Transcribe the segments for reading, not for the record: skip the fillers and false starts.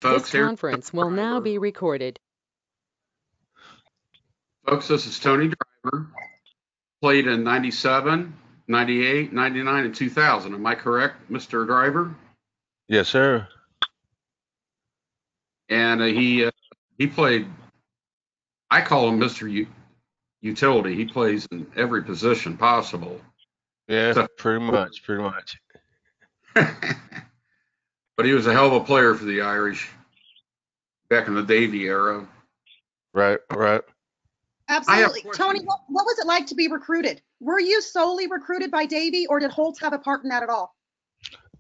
This Folks, here's conference will now Driver. be recorded. Folks, this is Tony Driver. Played in 97, 98, 99, and 2000. Am I correct, Mr. Driver? Yes, sir. And he played, I call him Mr. Utility. He plays in every position possible. Yeah, So, pretty much. but he was a hell of a player for the Irish back in the Davy era. Right. Absolutely. Tony, what was it like to be recruited? Were you solely recruited by Davy, or did Holtz have a part in that at all?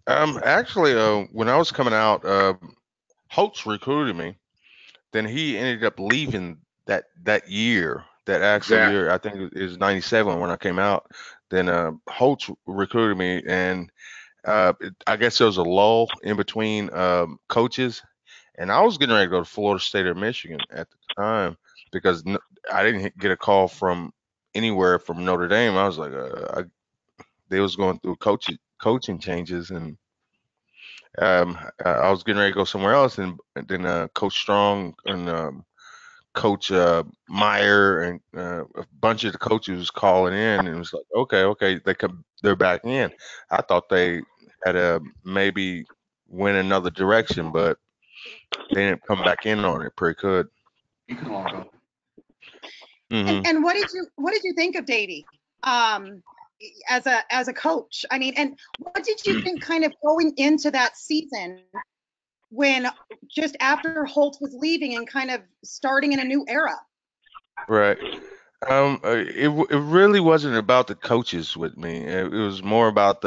Actually, when I was coming out, Holtz recruited me. Then he ended up leaving that year, that actual Exactly. year. I think it was 97 when I came out. Then Holtz recruited me, and I guess there was a lull in between coaches, and I was getting ready to go to Florida State or Michigan at the time because I didn't get a call from anywhere from Notre Dame. I was like, they was going through coaching changes, and I was getting ready to go somewhere else, and then Coach Strong and Coach Meyer and a bunch of the coaches was calling in, and it was like, okay, they're back in. I thought they had maybe went another direction, but they didn't come back in on it pretty good. You can log on. And what did you think of Davey as a coach? I mean, and what did you think kind of going into that season when just after Holt was leaving and kind of starting in a new era? Right. It really wasn't about the coaches with me. It was more about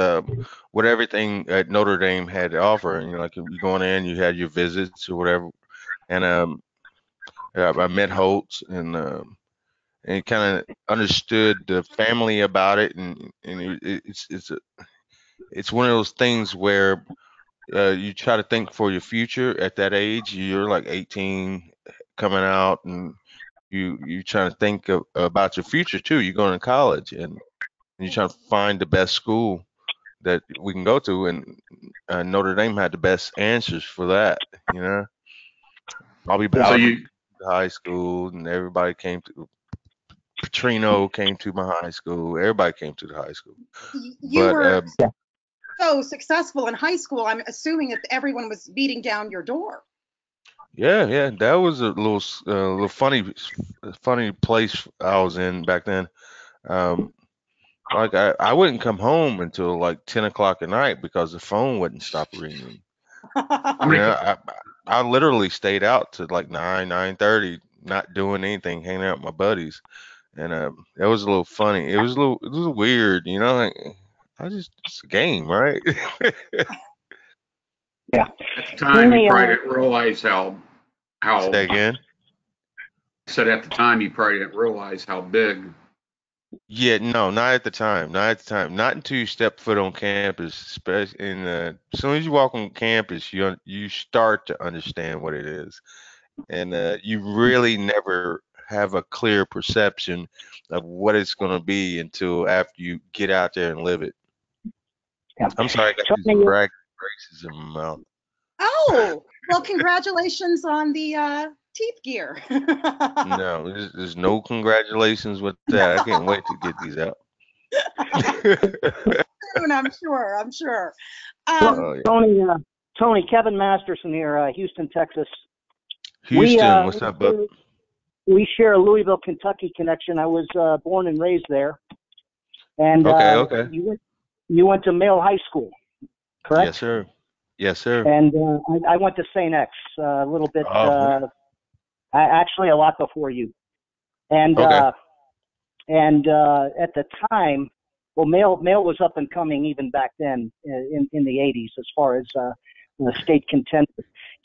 what everything at Notre Dame had to offer. You know, like you going in, you had your visits or whatever, and I met Holtz and kind of understood the family about it, and it's one of those things where you try to think for your future at that age. You're like 18 coming out, and you trying to think about your future too. You're going to college, and you're trying to find the best school that we can go to, and Notre Dame had the best answers for that. You know, probably So to high school, and everybody came to. Petrino came to my high school. Everybody came to the high school. You were so successful in high school. I'm assuming that everyone was beating down your door. Yeah, that was a little funny place I was in back then. Like I wouldn't come home until like 10 o'clock at night because the phone wouldn't stop ringing. I literally stayed out to like 9:30, not doing anything, hanging out with my buddies, and it was a little funny. It was a little weird, you know. Like, it's a game, right? Yeah. At the time, you probably didn't realize how. Say again. I said at the time, you probably didn't realize how big. Yeah, no, not at the time. Not until you step foot on campus. Especially as soon as you walk on campus, you start to understand what it is, and you really never have a clear perception of what it's going to be until after you get out there and live it. Yeah. I'm sorry, I got these braces in my mouth. Oh, well, congratulations on the teeth gear. No, there's no congratulations with that. I can't wait to get these out. Soon, I'm sure. Yeah. Tony, Kevin Masterson here, Houston, Texas. Houston, what's up, bud? We share a Louisville, Kentucky connection. I was born and raised there. And okay. You went to Male High School, correct? Yes, sir. And I went to St. X a little bit, actually a lot before you. And at the time, well, Male was up and coming even back then in the 80s as far as the state contender.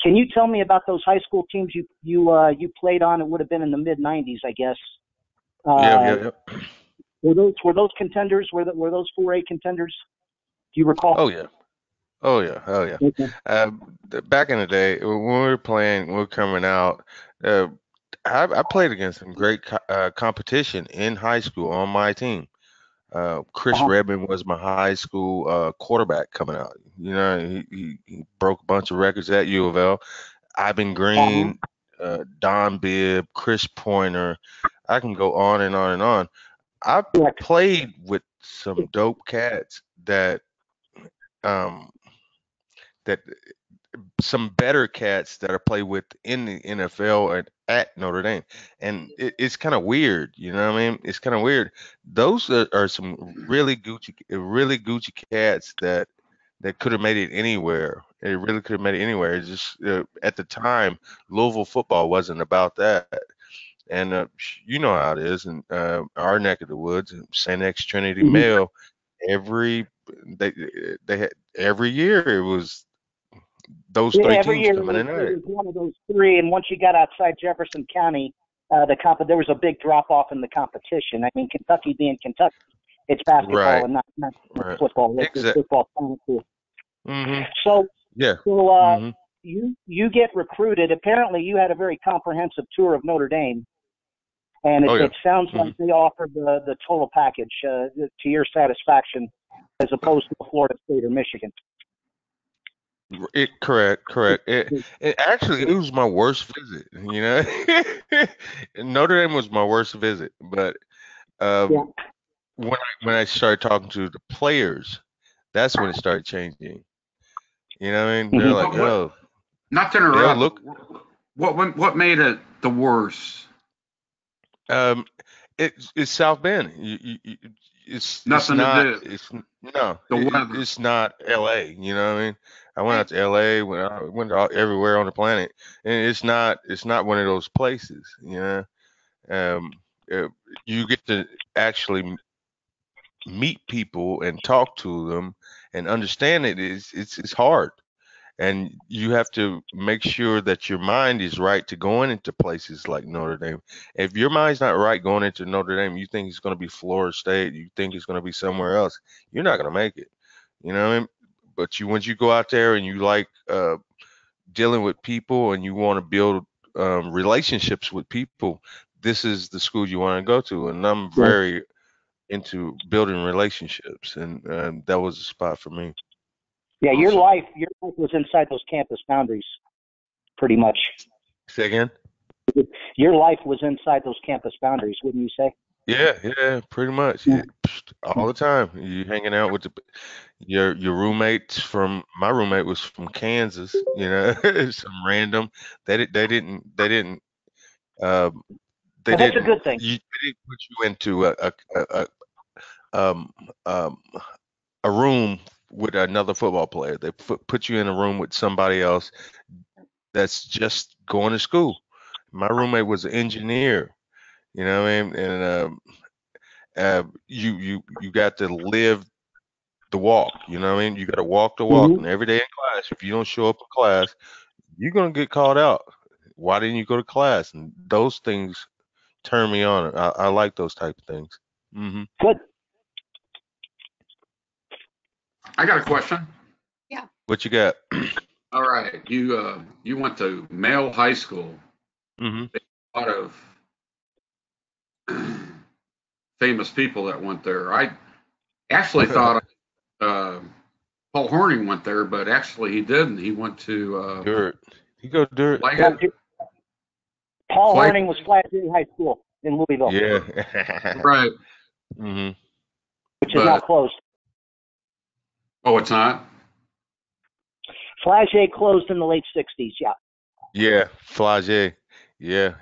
Can you tell me about those high school teams you played on? It would have been in the mid 90s, I guess. Yeah. Were those contenders? Were those 4A contenders? Do you recall? Oh yeah. Okay. Back in the day when we were coming out, I played against some great competition in high school on my team. Chris Redmond was my high school quarterback coming out. You know, he broke a bunch of records at U of L. Ivan Green, Don Bibb, Chris Pointer. I can go on and on and on. I've played with some dope cats um, that some better cats that I play with in the NFL and at Notre Dame, and it's kind of weird, you know what I mean? It's kind of weird. Those are some really Gucci cats that could have made it anywhere. It really could have made it anywhere. It's just at the time, Louisville football wasn't about that. And you know how it is in our neck of the woods, St. X Trinity Male. Every they they had every year it was those three every teams year coming in it there. was one of those three, and once you got outside Jefferson County, there was a big drop off in the competition. I mean, Kentucky being Kentucky, it's basketball Right. and not Right. football. It's Exactly. football. Mm-hmm. So Yeah. So you get recruited. Apparently, you had a very comprehensive tour of Notre Dame, and it sounds like they offered the total package to your satisfaction, as opposed to Florida State or Michigan. Correct. It actually it was my worst visit. You know, Notre Dame was my worst visit. But when I started talking to the players, that's when it started changing. You know what I mean? They're like, oh, not to interrupt. What made it the worst? It's South Bend. It's not. It's no. It's not L.A. You know what I mean? I went out to L.A. Went out everywhere on the planet, and it's not one of those places. You know, you get to actually meet people and talk to them and understand it. It's hard. And you have to make sure that your mind is right to going into places like Notre Dame. If your mind's not right going into Notre Dame, you think it's going to be Florida State, you think it's going to be somewhere else, you're not going to make it. You know what I mean? But once you go out there and you like dealing with people and you want to build relationships with people, this is the school you want to go to. And I'm very into building relationships, and that was a spot for me. Yeah, your life was inside those campus boundaries, pretty much. Say again? Your life was inside those campus boundaries, wouldn't you say? Yeah, pretty much. All the time. You hanging out with your roommates from my roommate was from Kansas, you know, some random. They didn't That's a good thing. They didn't put you into a room with another football player. They put you in a room with somebody else that's just going to school. My roommate was an engineer, you know what I mean? And you got to live the walk, you know what I mean? You got to walk the walk, and every day in class, if you don't show up in class, you're gonna get called out. Why didn't you go to class? And those things turn me on. I like those type of things. Good. I got a question. Yeah. What you got? All right, you went to Male High School. A lot of famous people that went there. I actually thought Paul Horning went there, but actually he didn't. He went to Dirt. He go Dirt. Paul Horning was Flagey High School in Louisville. Yeah. Right. Which is now closed. Oh, it's not? Flagey closed in the late 60s, yeah. Yeah, Flagey. Yeah.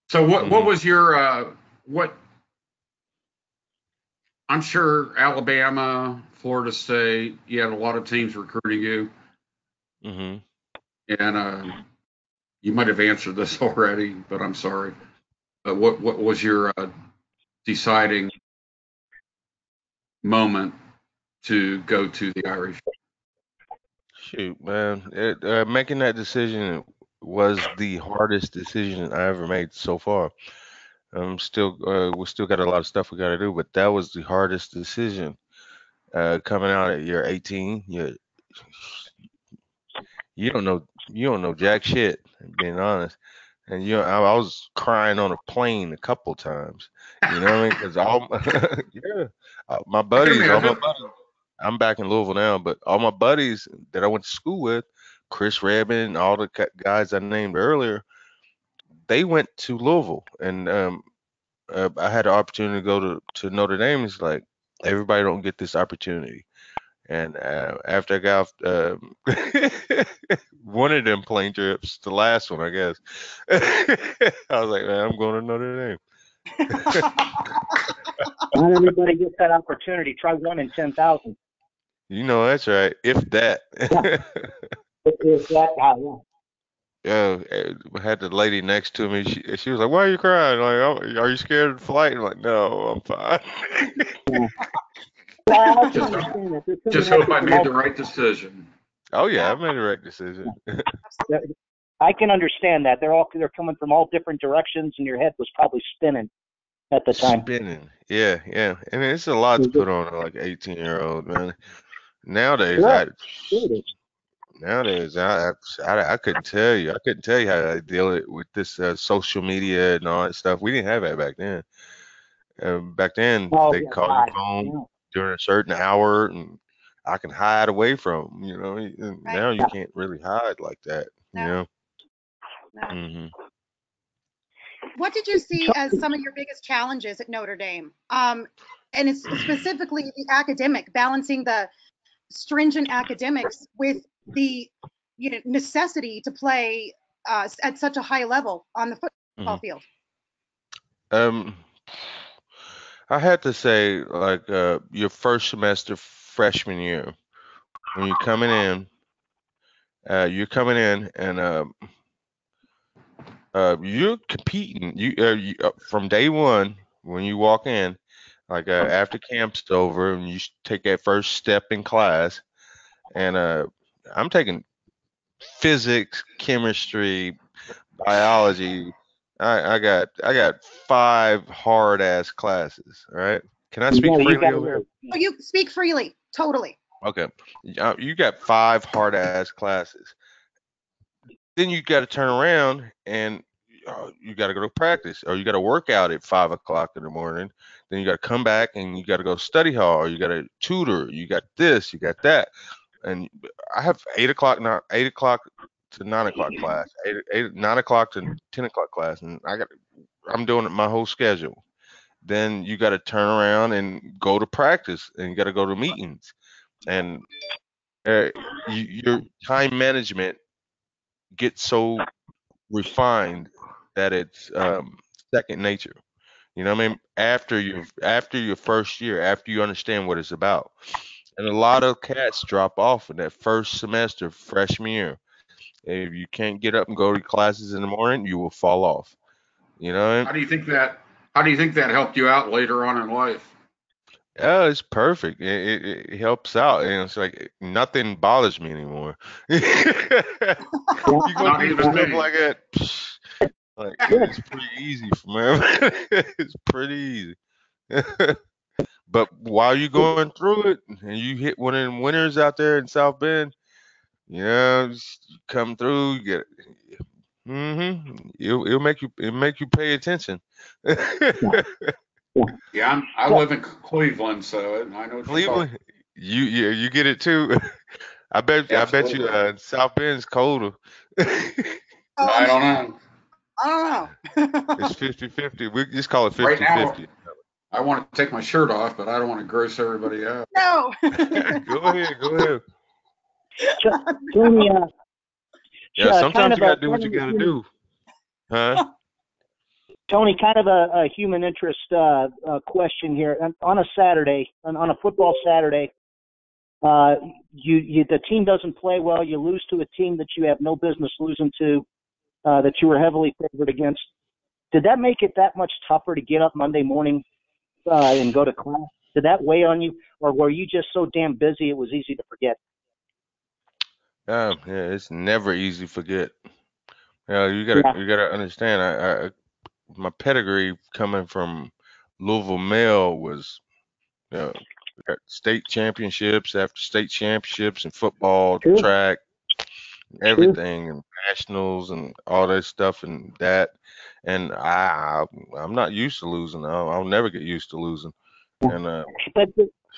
So what was your what? I'm sure Alabama, Florida State, you had a lot of teams recruiting you. And you might have answered this already, but I'm sorry. What was your deciding moment to go to the Irish? Shoot, man. Making that decision was the hardest decision I ever made so far. We still got a lot of stuff we got to do, but that was the hardest decision. Coming out at year 18, you don't know jack shit, being honest. And I was crying on a plane a couple times. You know what I mean? Because my buddies, I'm back in Louisville now, but all my buddies that I went to school with, Chris Redman, all the guys I named earlier, they went to Louisville, and I had the opportunity to go to Notre Dame. It's like everybody don't get this opportunity. And after I got off one of them plane trips, the last one, I guess, I was like, man, I'm going to Notre Dame. Not everybody gets that opportunity. Try 1 in 10,000. You know, that's right. If that. If that, Yeah, I had the lady next to me. She was like, "Why are you crying? Like, oh, are you scared of the flight?" I'm like, "No, I'm fine." yeah. Well, I can Just, understand that. They're just coming at hope you I from made all the right decision. Oh yeah, I made the right decision. I can understand that. They're coming from all different directions, and your head was probably spinning at the time. Spinning, yeah, yeah, and it's a lot to put on like 18-year-old man. Nowadays, Sure, I sure it is. nowadays I I couldn't tell you how I deal with this social media and all that stuff. We didn't have that back then. Back then, Oh, they yeah, call your God. phone Yeah. during a certain hour, and I can hide away from 'em, you know. And Right. now you can't really hide like that, you No, know. no. Hmm. What did you see as some of your biggest challenges at Notre Dame? And it's specifically the academic, balancing the stringent academics with the necessity to play at such a high level on the football Hmm. field. Um, I had to say, like, your first semester freshman year, when you're coming in, and you're competing. From day one when you walk in, like after camp's over, and you take that first step in class, and I'm taking physics, chemistry, biology. I got 5 hard ass classes. All right. Can I speak You freely got over here? to. Oh, you speak freely, totally. Okay. You got 5 hard ass classes. Then you got to turn around and you got to go to practice, or you got to work out at 5 o'clock in the morning. Then you got to come back and you got to go study hall, or you got to tutor. You got this, you got that. And I have 8 o'clock, not 8 o'clock to 9 o'clock class, 9 o'clock to 10 o'clock class, and I'm doing it my whole schedule. Then you got to turn around and go to practice, and you got to go to meetings, and uh, your time management gets so refined that it's second nature. You know what I mean? After your first year, after you understand what it's about. And a lot of cats drop off in that first semester, freshman year. If you can't get up and go to classes in the morning, you will fall off. You know? How do you think that? How do you think that helped you out later on in life? Yeah, it's perfect. It helps out, and it's like nothing bothers me anymore. You go Not through even stuff me. like that, like it's pretty easy for me. It's pretty easy. But while you're going through it, and you hit one of them winners out there in South Bend, you know, just come through, you get. It'll make you pay attention. Yeah, I live in Cleveland, so I know what you're talking. Cleveland, you get it too. I bet you Absolutely. South Bend's colder. I don't know. I don't know. It's 50-50. We just call it Right now, 50-50. I want to take my shirt off, but I don't want to gross everybody out. No. Go ahead, go ahead. Tony, Yeah, kind sometimes of you gotta a do what you gotta do. Huh? Tony, kind of a human interest question here. On a Saturday, on a football Saturday, the team doesn't play well. You lose to a team that you have no business losing to, that you were heavily favored against. Did that make it that much tougher to get up Monday morning and go to class? Did that weigh on you, or were you just so damn busy it was easy to forget? Yeah, it's never easy to forget. You Yeah, gotta understand. My pedigree coming from Louisville Male was, we got state championships after state championships in football, true, track, true. everything, and nationals and all that stuff and that. And I'm not used to losing. I'll never get used to losing. And But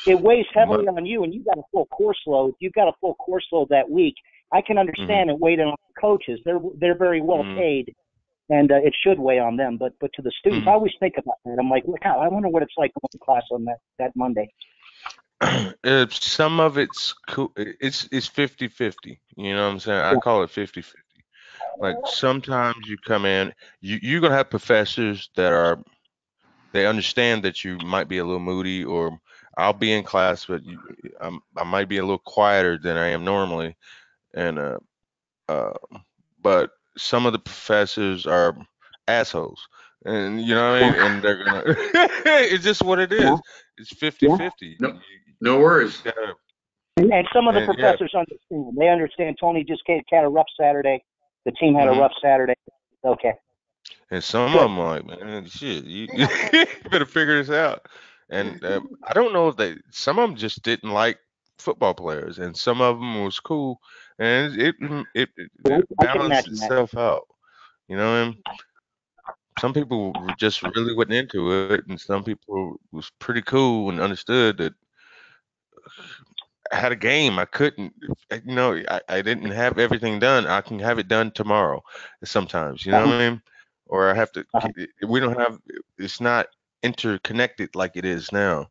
it weighs my, heavily on you, and you got a full course load. You got a full course load that week. I can understand it weighing on the coaches. They're very well paid, and it should weigh on them. But to the students, I always think about that. I'm like, look, I wonder what it's like going to class on that Monday. Some of it's cool. It's 50-50. You know what I'm saying? I call it 50-50. Like sometimes you come in, you're gonna have professors that they understand that you might be a little moody, or I'll be in class, but I might be a little quieter than I am normally, and uh, but some of the professors are assholes, and you know what I mean, and they're gonna. It's just what it is. It's 50-50. No worries. And some of the professors understand. They understand Tony just had a rough Saturday. The team had a rough Saturday. Okay. And some of them are like, man, shit, you better figure this out. And I don't know if some of them just didn't like football players, and some of them was cool, and it balanced itself out. You know what I mean? Some people were just really wasn't into it, and some people was pretty cool and understood that I had a game. I couldn't, I didn't have everything done. I can have it done tomorrow sometimes, you know what I mean? Or I have to, we don't have, it's not interconnected like it is now.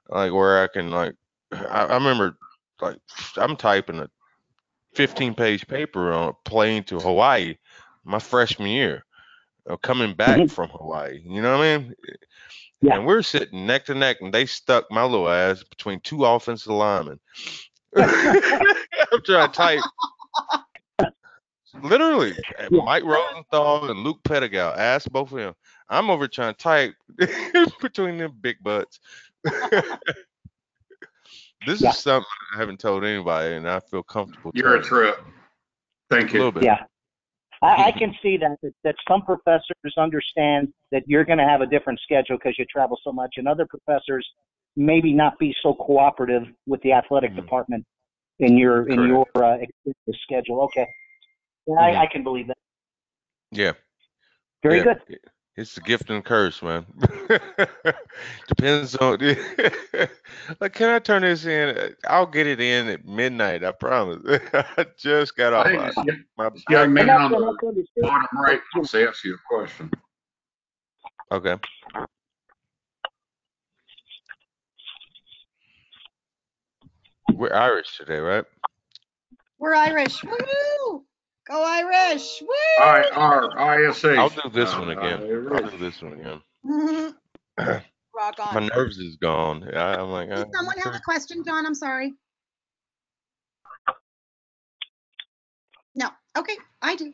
Like where I can I remember like I'm typing a 15-page paper on a plane to Hawaii my freshman year, coming back from Hawaii, you know what I mean? Yeah. And we're sitting neck to neck, and they stuck my little ass between two offensive linemen. I'm trying to type. Literally, Mike Rosenthal and Luke Pettigal. Ask both of them. I'm over trying to type between them big butts. This is something I haven't told anybody, and I feel comfortable. You're a trip. Thank you. A little bit. Yeah. I can see that some professors understand that you're going to have a different schedule because you travel so much, and other professors maybe not be so cooperative with the athletic department in your schedule. Okay, yeah, I can believe that. Yeah. Very good. It's a gift and a curse, man. Depends on. Like, can I turn this in? I'll get it in at midnight. I promise. I just got off my young man on the bottom right wants to ask you a question. Okay. We're Irish today, right? We're Irish. Woo! Go Irish! Woo! ISH. I'll do this one again. Rock on. My nerves is gone. I'm like. Does someone have a question, John? I'm sorry. No. Okay, I do.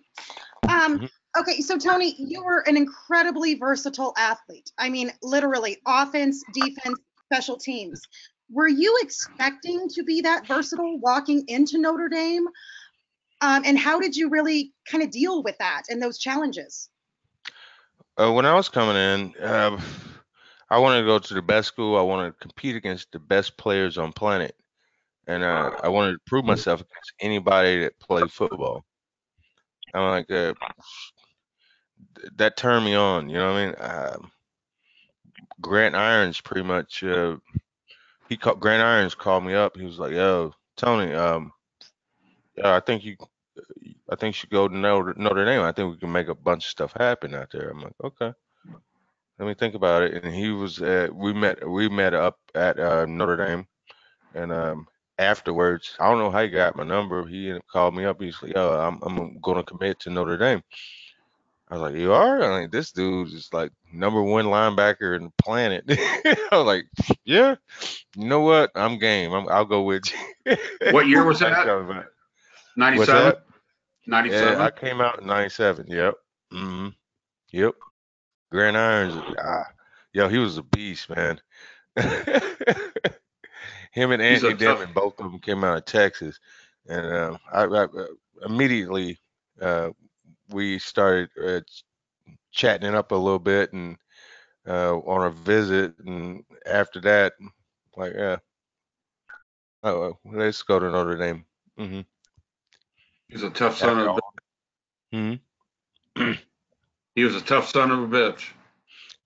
Okay, so Tony, you were an incredibly versatile athlete. I mean, literally, offense, defense, special teams. Were you expecting to be that versatile walking into Notre Dame? And how did you really kind of deal with that and those challenges? When I was coming in, I wanted to go to the best school. I wanted to compete against the best players on planet, and I wanted to prove myself against anybody that played football. I'm like, that turned me on. You know what I mean? Grant Irons pretty much. Grant Irons called me up. He was like, "Yo, Tony, I think you should go to Notre Dame. I think we can make a bunch of stuff happen out there." I'm like, "Okay, let me think about it." And he was, we met up at Notre Dame, and afterwards, I don't know how he got my number. He called me up. He's like, "Yo, I'm going to commit to Notre Dame." I was like, "You are?" I mean, this dude is like #1 linebacker in the planet. I was like, "Yeah, you know what? I'm game. I'll go with you." What year was that? 97? 97? Yeah, I came out in 97. Yep. Yep. Grant Irons. Yo, he was a beast, man. Him and Anthony Denman, both of them came out of Texas. And I immediately we started chatting it up a little bit and on a visit. And after that, like, let's go to Notre Dame. He's a tough son of a bitch. He was a tough son of a bitch.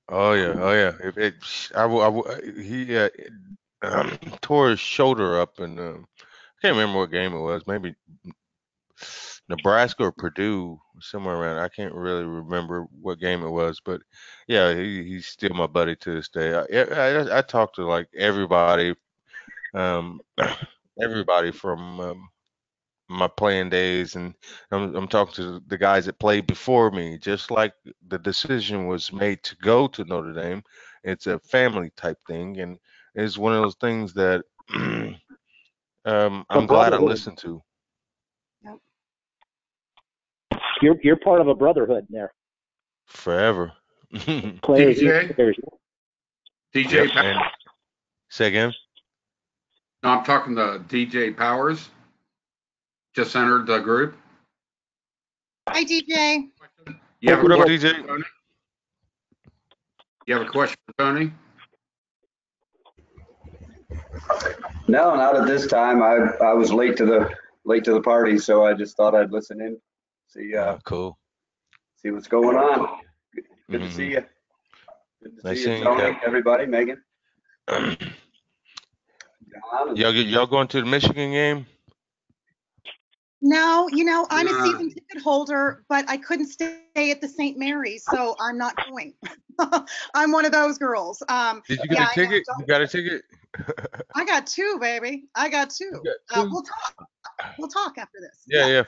Oh yeah. He tore his shoulder up, and I can't remember what game it was. Maybe Nebraska or Purdue, somewhere around. I can't really remember what game it was, but yeah, he's still my buddy to this day. I talk to like everybody, um, everybody from my playing days, and I'm talking to the guys that played before me. Just like the decision was made to go to Notre Dame, it's a family type thing, and it's one of those things that A I'm glad I brotherhood. listened to Yep. You're part of a brotherhood there. forever. Players, DJ, players. DJ, Yep. And say again. no, I'm talking to DJ Powers. Just entered the group. Hi, DJ. You have a What up, question, DJ? Tony? You have a question for Tony? No, not at this time. I was late to the party, so I just thought I'd listen in, see Cool. see what's going on. Good to Mhm. see you. Good to Nice see seeing you, you, Tony, Cap. everybody, Megan, John. Y'all going to the Michigan game? No, I'm a Nah. season ticket holder, but I couldn't stay at the St. Mary's, so I'm not going. I'm one of those girls. Did you get Yeah, a ticket? You got a ticket? I got two, baby. I got two. You got 2? We'll talk. We'll talk after this. Yeah.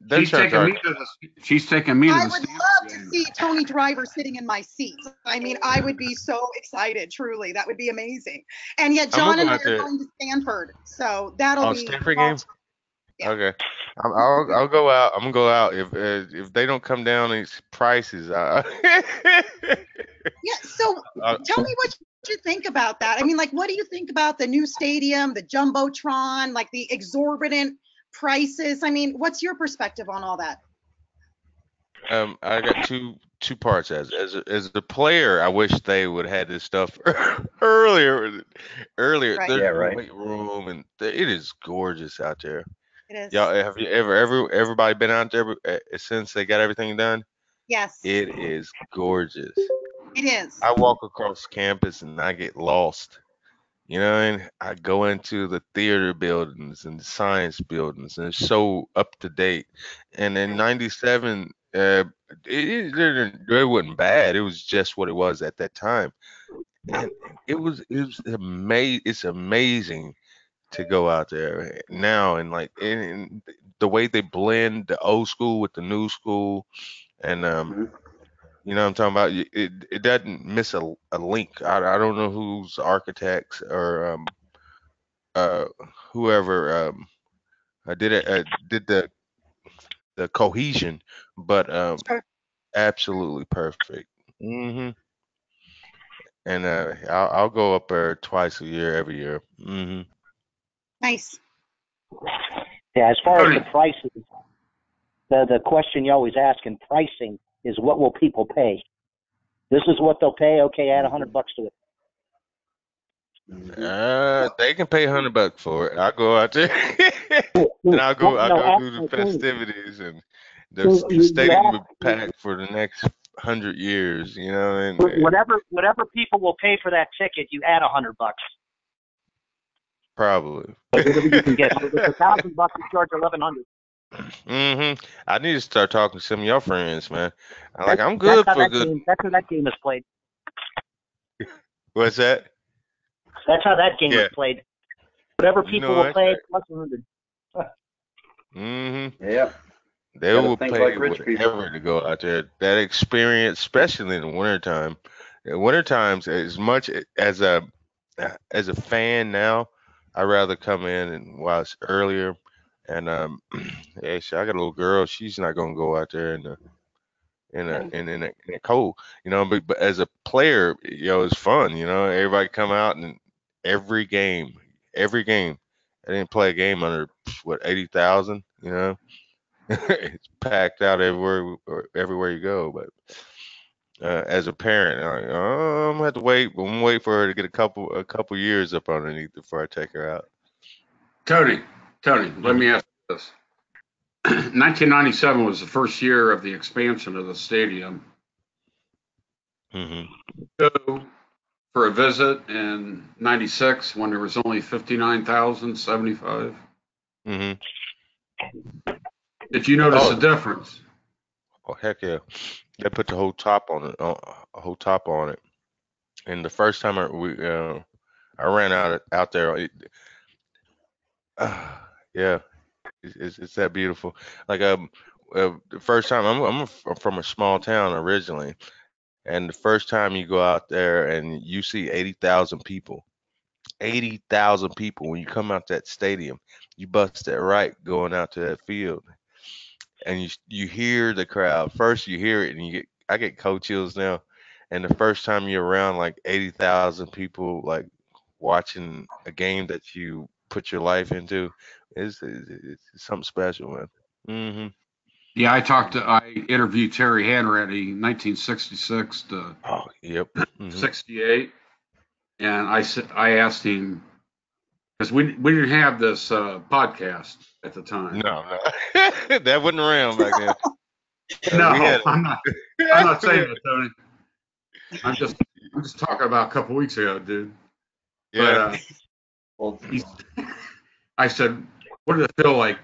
Them She's taking me are. to the. She's taking me to I the would Stanford love to game. see Tony Driver sitting in my seat. I mean, I would be so excited. Truly, that would be amazing. And yet, I'm gonna John and go I out are there. going to Stanford, so that'll Oh, be Stanford game. Yeah. Okay. I'll go out. I'm gonna go out if they don't come down in prices. Yeah. So tell me what you think about that. I mean, like, what do you think about the new stadium, the jumbotron, like the exorbitant prices? I mean, what's your perspective on all that? I got two parts as a player. I wish they would have had this stuff earlier. Right. There's Yeah, a right. weight room, and it is gorgeous out there. It is. Y'all, have you everybody been out there since they got everything done? Yes, It is gorgeous. it is. I walk across campus and I get lost. You know, and I go into the theater buildings and the science buildings, and it's so up to date. And in '97, it wasn't bad. It was just what it was at that time, and it was amazing. It's amazing to go out there now and like and the way they blend the old school with the new school, and Mhm. you know what I'm talking about. It doesn't miss a link. I don't know who's architects or uh whoever did the cohesion, but Sure. absolutely perfect. hmm And I'll go up there twice a year, every year. Nice. Yeah, as far as Tony, the prices, the question you always ask in pricing is what will people pay? This is what they'll pay. Okay, add $100 to it. They can pay $100 for it. I'll go out there and I'll No, go no, do the Tony, festivities, and the you stadium will ask be packed for the next 100 years. You know, and whatever people will pay for that ticket, you add $100. probably. Whatever you can get. If it's $1,000, you charge 1,100. I need to start talking to some of your friends, man. I'm That's good how for that good. game. That's how that game is played. What's that? That's how that game is Yeah, played. Whatever you people know will that's pay right. plus 100. Yeah, They got to will think pay like rich people. whatever to go out there. That experience, especially in the wintertime. In winter times, as much as a fan now, I'd rather come in and watch earlier. And actually, I got a little girl. She's not gonna go out there Right. in a cold, But as a player, it's fun. Everybody come out and every game, every game. I didn't play a game under what 80,000. It's packed out everywhere you go. But as a parent, I'm like, oh, I'm gonna have to wait. I'm gonna wait for her to get a couple years up underneath before I take her out. Tony, let hmm me ask you this. 1997 was the first year of the expansion of the stadium. hmm Go for a visit in '96 when there was only 59,075. hmm Did you notice Oh, a difference? oh heck yeah! They put the whole top on it, a whole top on it. And the first time I ran out there, yeah, it's that beautiful. Like the first time I'm from a small town originally, and the first time you go out there and you see 80,000 people when you come out that stadium, you bust that right going out to that field, and you hear the crowd. First you hear it, and I get cold chills now. And the first time you're around like 80,000 people, like watching a game that you put your life into, it's something special, man. Hmm. Yeah, I interviewed Terry Hanratty, 1966 to Oh, yep. Hmm. 68, and I asked him because we didn't have this podcast at the time. No, no, that wasn't around back then. We No, had I'm not saying yeah, that, Tony. I'm just talking about a couple weeks ago, dude. But yeah. Well, he's, I said, what did it feel like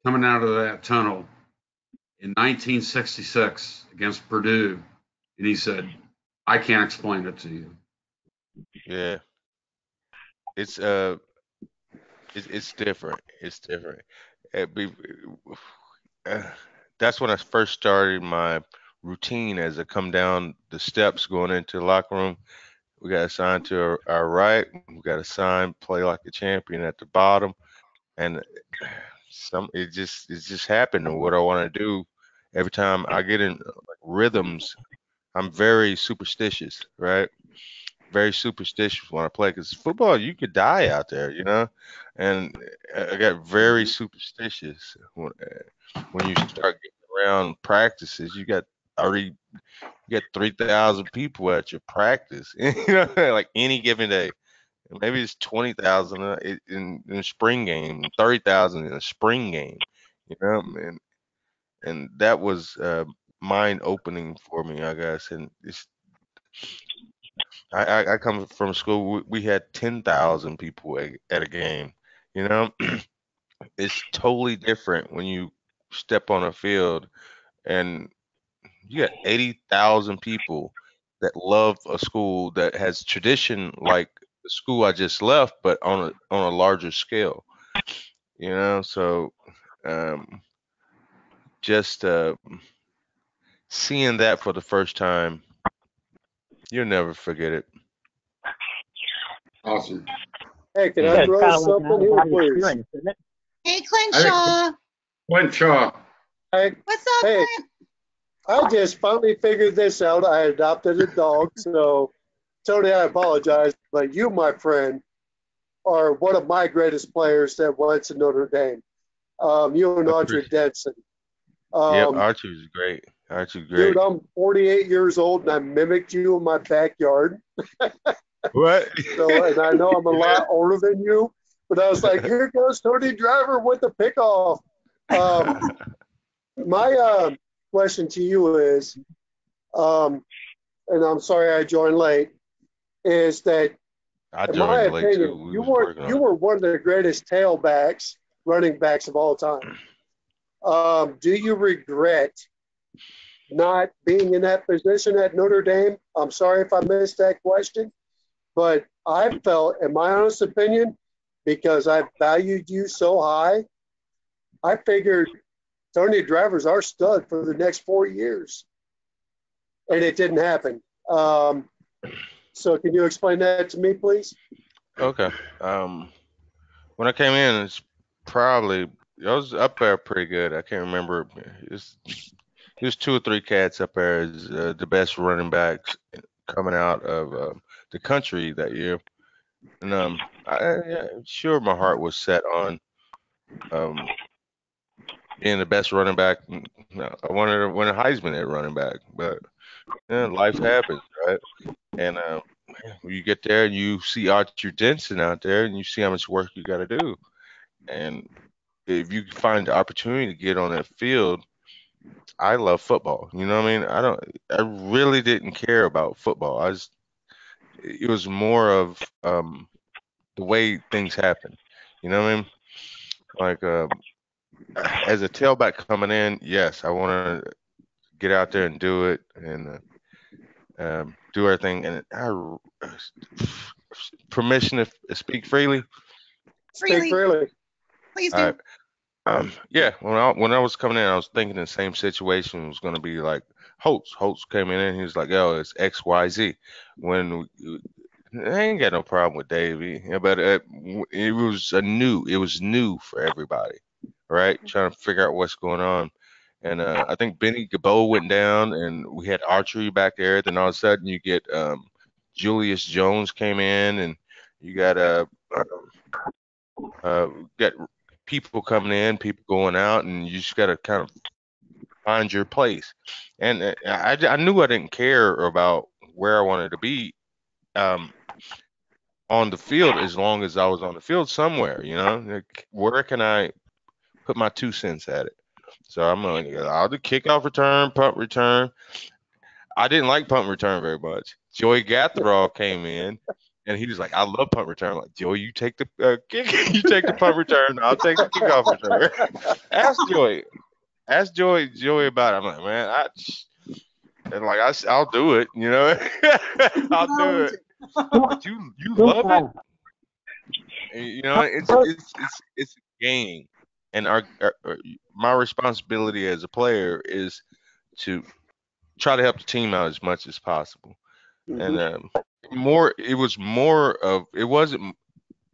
coming out of that tunnel in 1966 against Purdue? And he said, I can't explain it to you. Yeah. It's it's different. It's different. It be, uh, that's when I first started my routine as I come down the steps going into the locker room. We got assigned to our right. We got assigned play like a champion at the bottom, and it just happened to what I want to do. Every time I get in like rhythms, I'm very superstitious, right? Very superstitious when I play because football, you could die out there, you know. And I got very superstitious when you start getting around practices. You got 3,000 people at your practice, you know, like any given day. Maybe it's 20,000 in a spring game, 30,000 in a spring game, you know, and that was mind opening for me, I guess. And I come from school. We had 10,000 people at a game. You know, it's totally different when you step on a field and you got 80,000 people that love a school that has tradition like the school I just left, but on a larger scale. You know, so um, just seeing that for the first time, you'll never forget it. Awesome. Hey, can I Yeah, Hmm. it's throw kind of like an something out of here, body please? experience, isn't it? Hey, I think Clinshaw. Clint Shaw. Hey, What's up, hey, Clint? I just finally figured this out. I adopted a dog, so Tony, I apologize, but you, my friend, are one of my greatest players that went to Notre Dame. You and I Audrey appreciate. Denson. Yep, Um, Archie was great. Archie was Dude, great. I'm 48 years old and I mimicked you in my backyard. What? So, and I know I'm a lot older than you, but I was like, here goes Tony Driver with the pickoff. Um, my question to you is, um, and I'm sorry I joined late, is that I in my joined late too. opinion, We you was were working you on were one of the greatest tailbacks, running backs of all time. Do you regret not being in that position at Notre Dame? I'm sorry if I missed that question, but I felt, in my honest opinion, because I valued you so high, I figured Tony Driver's our stud for the next 4 years, and it didn't happen. So can you explain that to me, please? it. Okay. Um, when I came in, it's probably I was up there pretty good. I can't remember. There's two or three cats up there as the best running backs coming out of the country that year. And yeah, sure, my heart was set on um, being the best running back. No, I wanted to win a Heisman at running back, but life happens, right? And when you get there and you see Archer Denson out there, and you see how much work you got to do, and if you find the opportunity to get on that field, I love football. You know what I mean? I really didn't care about football. It was more of the way things happen. You know what I mean? Like as a tailback coming in, yes, I want to get out there and do it and do everything. And permission to speak freely. Speak Freely, freely. please All right. do. Yeah, when I was coming in, I was thinking the same situation was going to be like Holtz. Holtz came in and he was like, "Yo, it's X, Y, Z." When I ain't got no problem with Davey, but it was new for everybody, right? Trying to figure out what's going on. And I think Benny Gabo went down, and we had archery back there. Then all of a sudden, you get Julius Jones came in, and you got people coming in, people going out, and you just got to kind of find your place. And I knew I didn't care about where I wanted to be um, on the field as long as I was on the field somewhere, Like, where can I put my 2 cents at it? So I'll do kickoff return, punt return. I didn't like punt return very much. Joey Gathral came in, and he was like, "I love punt return." I'm like, Joey, you take the kick, you take the punt return. I'll take the kickoff return. Ask Joey. Ask Joey about it. I'm like, man, I'll do it. I'll do it. But you love it. It's a game, and my responsibility as a player is to try to help the team out as much as possible. And it wasn't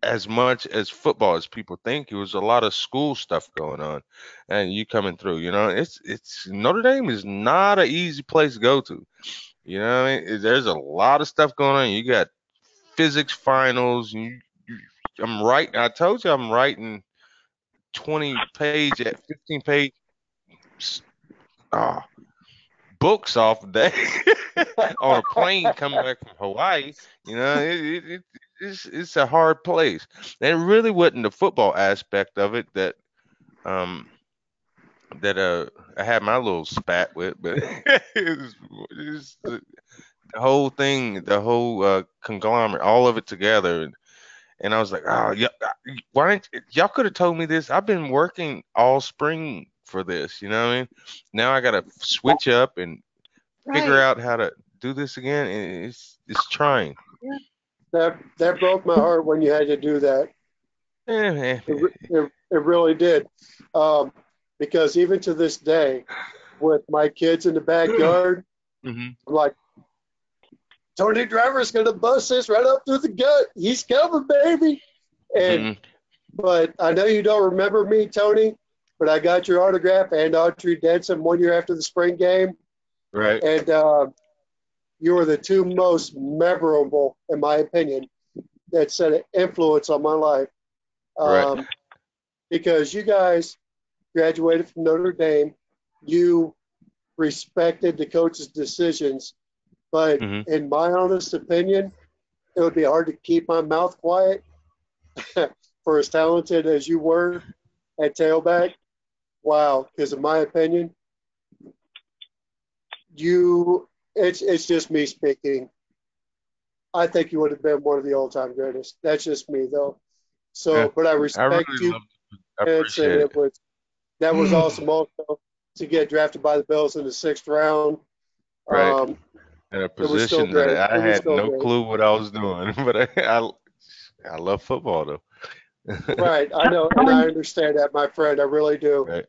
as much as football as people think. It was a lot of school stuff going on, and you coming through. It's Notre Dame is not an easy place to go to. What I mean? There's a lot of stuff going on. You got physics finals. I'm writing. I told you I'm writing 15-page books off a day on a plane coming back from Hawaii. It's a hard place. And it really wasn't the football aspect of it that I had my little spat with, but it's the whole thing, the whole conglomerate, all of it together. And I was like, oh, yeah, why didn't y'all could have told me this? I've been working all spring for this, you know what I mean? Now I got to switch up and figure Right. out how to do this again. And it's trying. That broke my heart when you had to do that. It really did. Because even to this day, with my kids in the backyard, I'm like, Tony Driver's going to bust this right up through the gut. He's coming, baby. And But I know you don't remember me, Tony, but I got your autograph and Audrey Denson 1 year after the spring game. Right. And you were the two most memorable, in my opinion, that set an influence on my life. Right. Because you guys graduated from Notre Dame. You respected the coach's decisions. But in my honest opinion, it would be hard to keep my mouth quiet for as talented as you were at tailback. Wow. Because in my opinion, it's just me speaking. I think you would have been one of the all-time greatest. That's just me, though. So, yeah, but I respect you. I appreciate it. That was awesome also to get drafted by the Bills in the 6th round. Right. In a position that I had no clue what I was doing, but I love football though. Right, I know, and I understand that, my friend. I really do. Right.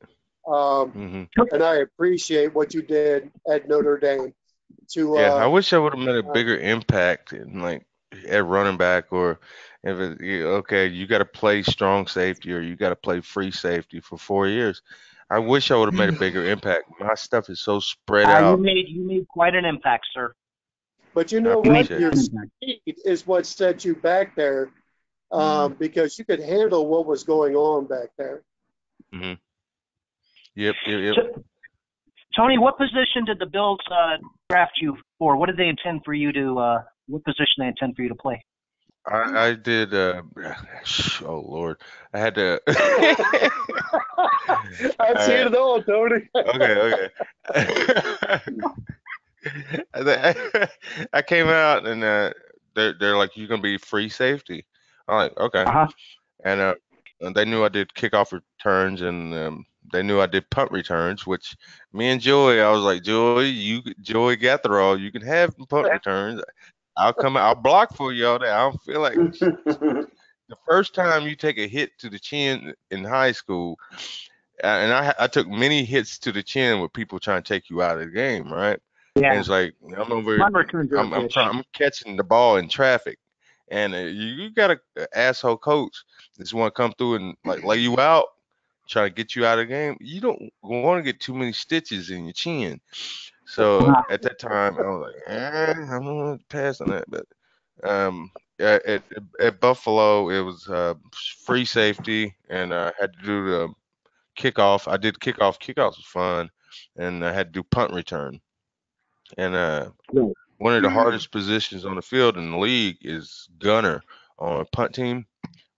And I appreciate what you did at Notre Dame. I wish I would have made a bigger impact in like at running back, or if you got to play strong safety or you got to play free safety for 4 years. I wish I would have made a bigger impact. My stuff is so spread out. You made quite an impact, sir. But you know what? Your speed is what set you back there, because you could handle what was going on back there. Yep. Tony, what position did the Bills draft you for? What did they intend for you to? What position they intend for you to play? I did. Oh Lord, I had to. I've seen it all, Tony. Okay. I came out and they're like, you're gonna be free safety. I'm like, okay. And they knew I did kickoff returns, and they knew I did punt returns. Which me and Joey, I was like, Joey Gatheral, you can have punt returns. I'll block for you all day. I don't feel like the first time you take a hit to the chin in high school, and I took many hits to the chin with people trying to take you out of the game, right? And Yeah. it's like Punt returns are a bitch. I'm catching the ball in traffic, and you got a asshole coach that's want to come through and like lay you out, try to get you out of the game. You don't want to get too many stitches in your chin. So at that time, I was like, I'm gonna pass on that. But at Buffalo, it was free safety, and I had to do the kickoff. I did kickoff. Kickoff was fun, and I had to do punt return. And one of the hardest positions on the field in the league is gunner on a punt team.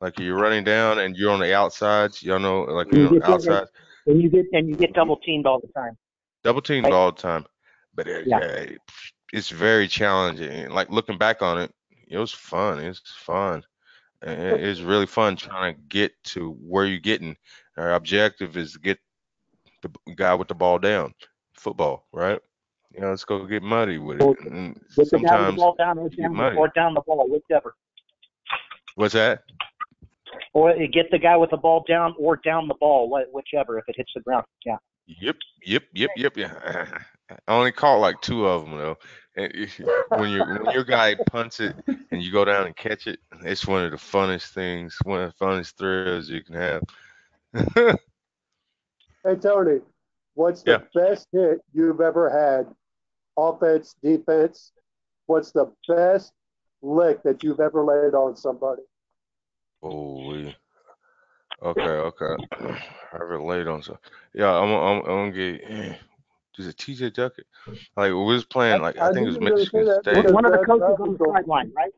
Like you're running down and you're on the outsides. Y'all know, like You you're on get the outside, and you get double teamed all the time. double teamed Right. all the time. But Yeah. it's very challenging. And like looking back on it, it was fun. It's fun. It's really fun trying to get to where you're getting. Our objective is to get the guy with the ball down. Football, right? Let's go get muddy with it. And Get the guy with the sometimes ball down you get muddy. or down the ball, whichever. What's that? Or get the guy with the ball down or down the ball, whichever, if it hits the ground. Yeah. Yep. Yeah. I only caught like 2 of them though. And when your guy punts it and you go down and catch it, it's one of the funnest things, one of the funnest thrills you can have. Hey, Tony, what's the best hit you've ever had? Offense, defense? What's the best lick that you've ever laid on somebody? Oh, okay. I ever laid on some. Yeah, I'm gonna get. Is it TJ Duckett? Like we was playing, like I think it was Michigan State. One of the coaches on the sideline, right?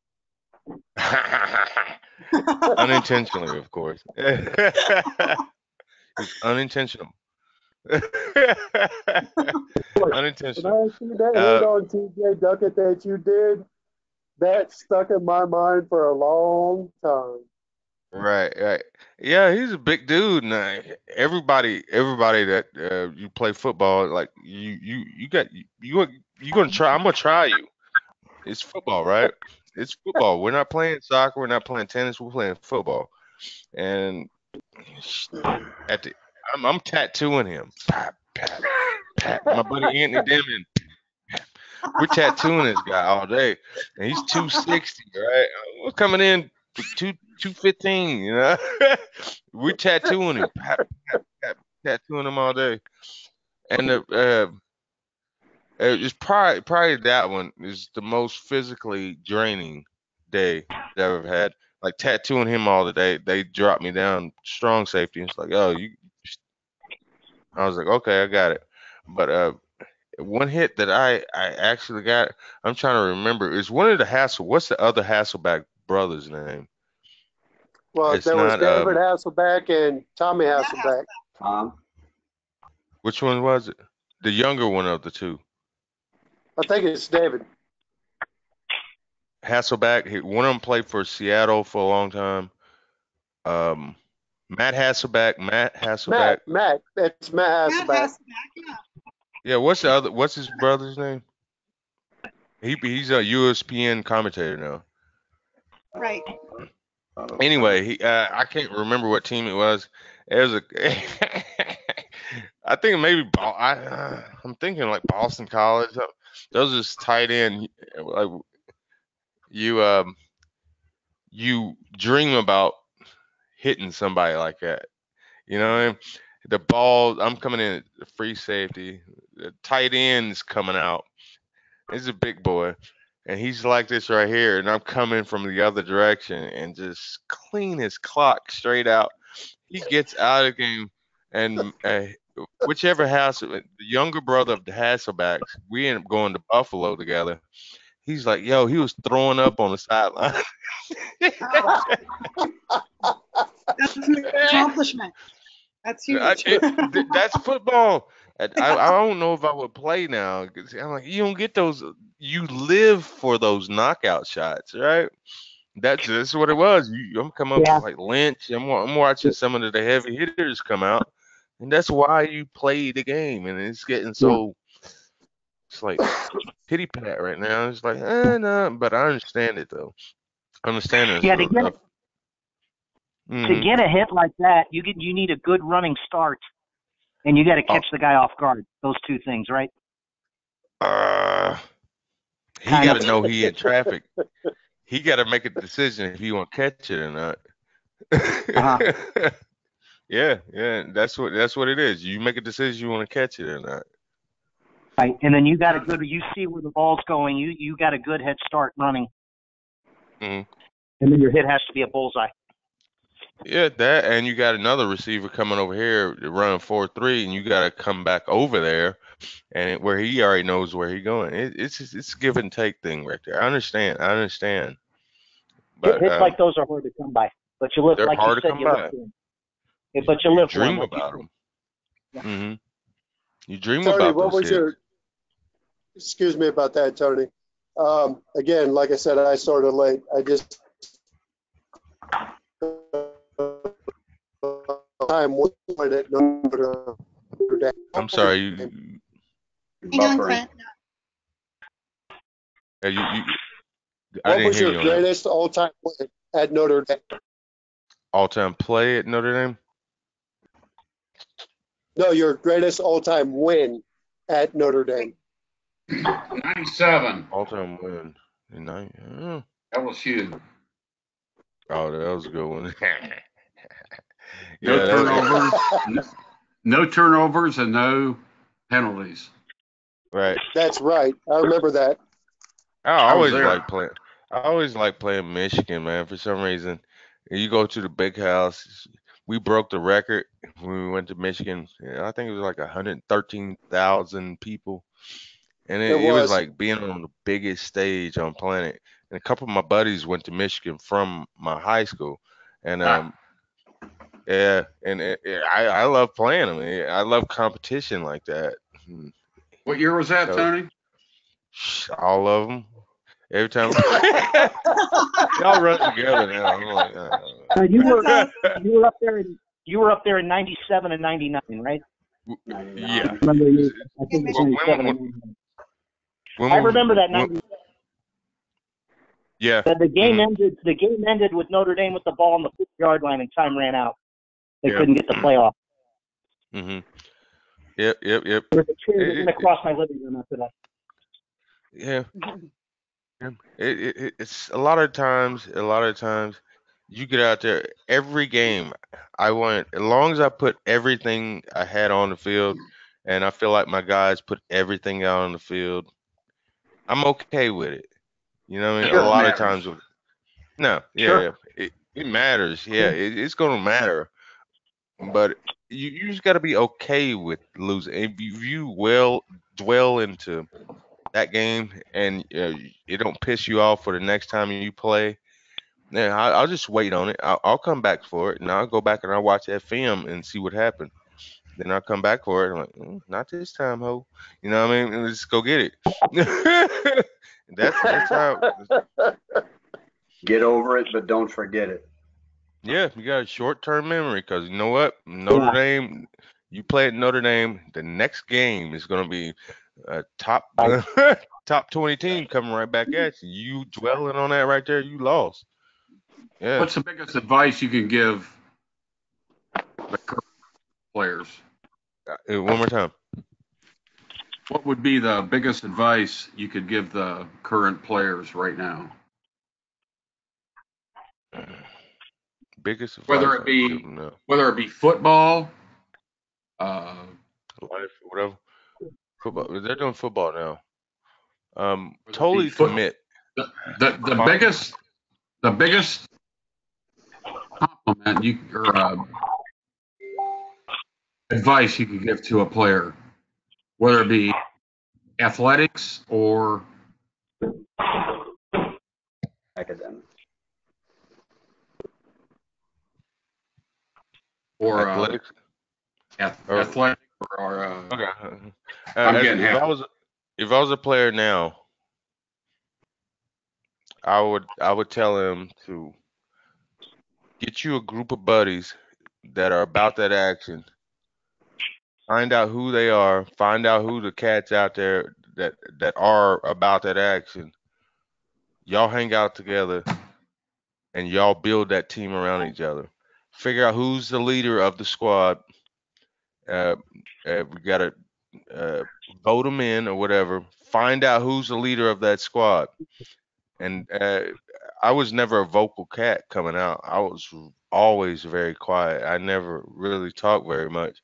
Unintentionally, of course. It's unintentional. Unintentional. When I see that hit on TJ Duckett that you did, that stuck in my mind for a long time. Right. Yeah, he's a big dude, and everybody that you play football, like you gonna try. I'm gonna try you. It's football, right? It's football. We're not playing soccer. We're not playing tennis. We're playing football. And I'm tattooing him. Pap, pap, pap. My buddy Anthony Demon. We're tattooing this guy all day, and he's 260, right? We're coming in 215, you know. We're tattooing him, tattooing him all day, and it's probably that one is the most physically draining day that I've ever had. Like tattooing him all the day, they dropped me down strong safety. It's like, oh, I was like, okay, I got it. But one hit that I actually got, I'm trying to remember, is one of the what's the other Hasselback brothers' name? Well, It's there was not, David Hasselback and Tommy Hasselback. Which one was it? The younger one of the two. I think it's David. Hasselback. One of them played for Seattle for a long time. Matt Hasselback. Matt. It's Matt Hasselback. Yeah. What's his brother's name? He's a USPN commentator now. Right. Anyway, I can't remember what team it was. It was I think maybe I'm thinking like Boston College. Those are just tight end. Like you dream about hitting somebody like that. You know what I mean? The ball, I'm coming in at free safety. The tight end's coming out. He's a big boy. And he's like this right here. And I'm coming from the other direction and just clean his clock straight out. He gets out of the game. And whichever the younger brother of the Hasselbacks, we end up going to Buffalo together. He's like, yo, he was throwing up on the sideline. That's an accomplishment. That's huge. That's football. I don't know if I would play now. 'Cause I'm like, you don't get those. You live for those knockout shots, right? That's what it was. I'm coming up Yeah. with like Lynch. I'm watching some of the heavy hitters come out, and that's why you play the game. And it's getting so it's like pity pat right now. It's like no, but I understand it though. I understand this. Yeah, to Mhm. get a hit like that, you need a good running start, and you got to catch the guy off guard. Those two things, right? He Kind got of. to know he in traffic. He got to make a decision if he want to catch it or not. Yeah, that's what it is. You make a decision you want to catch it or not. Right, and then you see where the ball's going. You got a good head start running, Mhm. and then your hit has to be a bullseye. Yeah, that and you got another receiver coming over here running 4-3, and you got to come back over there, and where he already knows where he's going. It's a give and take thing right there. I understand, but Hits like those are hard to come by, but you live they're like you hard to said, come you live by. for them. But you You live for them. dream Like about them. Hmm You dream Tony, about what those was hits. excuse me about that, Tony. Again, like I said, I started late. I just time one at Notre Dame. I'm sorry, you, Hang on, Buffering. Clint. I What didn't was hear your you on that. greatest all-time win at Notre Dame? All-time play at Notre Dame. No, your greatest all-time win at Notre Dame. 97 All-time win. LSU. Oh, that was a good one. No Yeah, turnovers. No turnovers and no penalties. right. That's right. I remember that. I was always there. like playing. I always like playing Michigan, man. For some reason, you go to the big house. We broke the record when we went to Michigan. Yeah, I think it was like 113,000 people, and It it was was. like being on the biggest stage on planet. And a couple of my buddies went to Michigan from my high school, and yeah, and I love playing them. I love competition like that. What year was that, So Tony? all of them. Every time y'all run together now, I'm like, You That's were up there in '97 and '99, right? yeah. I remember you. I think it's Well, '97 and '99. when I we- remember that when- 90. yeah. The game Mhm. ended. The game ended with Notre Dame with the ball on the 50-yard line, and time ran out. They Yeah. couldn't get the playoff. Mhm. Yep. There was a chair that It- went it- across my living room after that. Yeah. It's a lot of times. You get out there every game. I want as long as I put everything I had on the field, and I feel like my guys put everything out on the field. I'm okay with it. You know what I mean? Sure. A lot of Matters. times, no, Sure. yeah. It matters. Yeah, it's gonna matter. But you just got to be okay with losing. If you dwell into that game and it don't piss you off for the next time you play, then I'll just wait on it. I'll come back for it, and I'll go back and I'll watch that film and see what happened. Then I'll come back for it. I'm like, not this time, ho. You know what I mean? Let's go get it. That's how. Get over it, but don't forget it. Yeah, you got a short-term memory because you know what? Notre Dame, you play at Notre Dame, the next game is going to be a top top 20 team coming right back at you. You dwelling on that right there, you lost. Yeah. What's the biggest advice you can give the current players? One more time. What would be the biggest advice you could give the current players right now? Biggest advice Whether I it can be give them now. football, Life, whatever. Football. They're doing football now. whether it be Totally commit. the biggest compliment or advice you could give to a player, whether it be athletics or Academic. Athletics. athletic or Okay. I'm getting if half. I was a player now, I would tell him to get you a group of buddies that are about that action. Find out who they are. Find out who the cats out there that are about that action. Y'all hang out together and y'all build that team around each other. Figure out who's the leader of the squad. Uh, we gotta uh, vote them in or whatever. Find out who's the leader of that squad. And I was never a vocal cat coming out. I was always very quiet. I never really talked very much.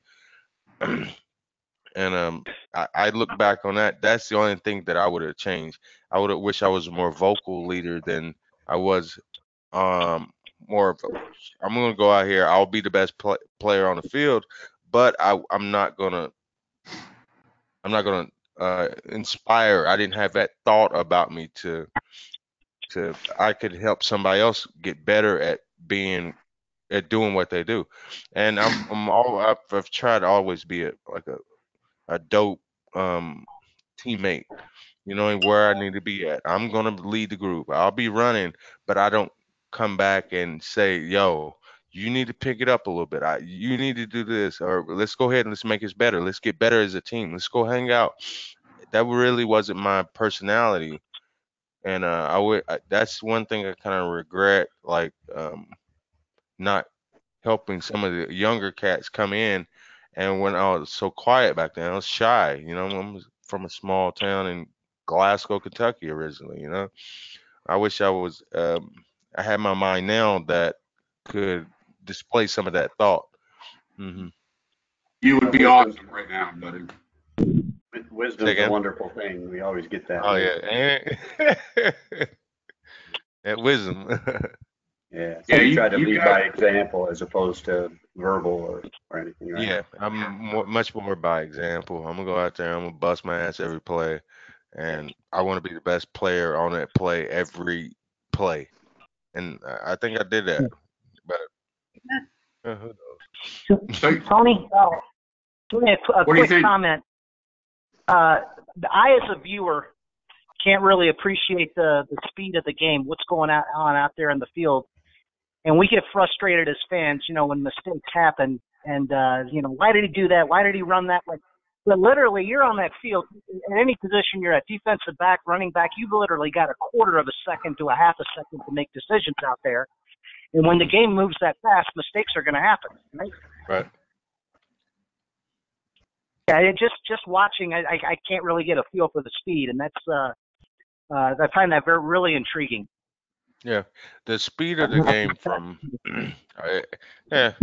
And I look back on that. That's the only thing that I would have changed. I would have wished I was a more vocal leader than I was. Um, more of a, I'm gonna go out here. I'll be the best player on the field, but I'm not gonna inspire. I didn't have that thought about me to I could help somebody else get better at being at doing what they do. And I've tried to always be a dope um teammate, where I need to be at. I'm gonna lead the group. I'll be running, but I don't come back and say, "Yo, you need to pick it up a little bit. You need to do this, or let's go ahead and let's make this better. Let's get better as a team. Let's go hang out." That really wasn't my personality, and that's one thing I kind of regret, like not helping some of the younger cats come in. And when I was so quiet back then, I was shy. I'm from a small town in Glasgow, Kentucky originally. I wish I had my mind now that could display some of that thought. Hmm. You would be awesome right now, buddy. Say Wisdom's a again? wonderful thing. We always get that. Oh yeah, that wisdom. Yeah. So Yeah, you try to you lead got by example as opposed to verbal or anything, right? Yeah, I'm much more by example. I'm gonna go out there. I'm gonna bust my ass every play, and I want to be the best player on that play every play. And I think I did that. But who knows? so. Tony, Tony, a What do you quick think? comment. I, as a viewer, can't really appreciate the speed of the game, what's going on out there in the field. And we get frustrated as fans, when mistakes happen. And, why did he do that? Why did he run that way? But literally, you're on that field. In any position you're at, defensive back, running back, you've literally got a quarter of a second to a half a second to make decisions out there. And when the game moves that fast, mistakes are going to happen, right? Right. Yeah, just watching, I can't really get a feel for the speed, and that's I find that really intriguing. Yeah, the speed of the game from, yeah.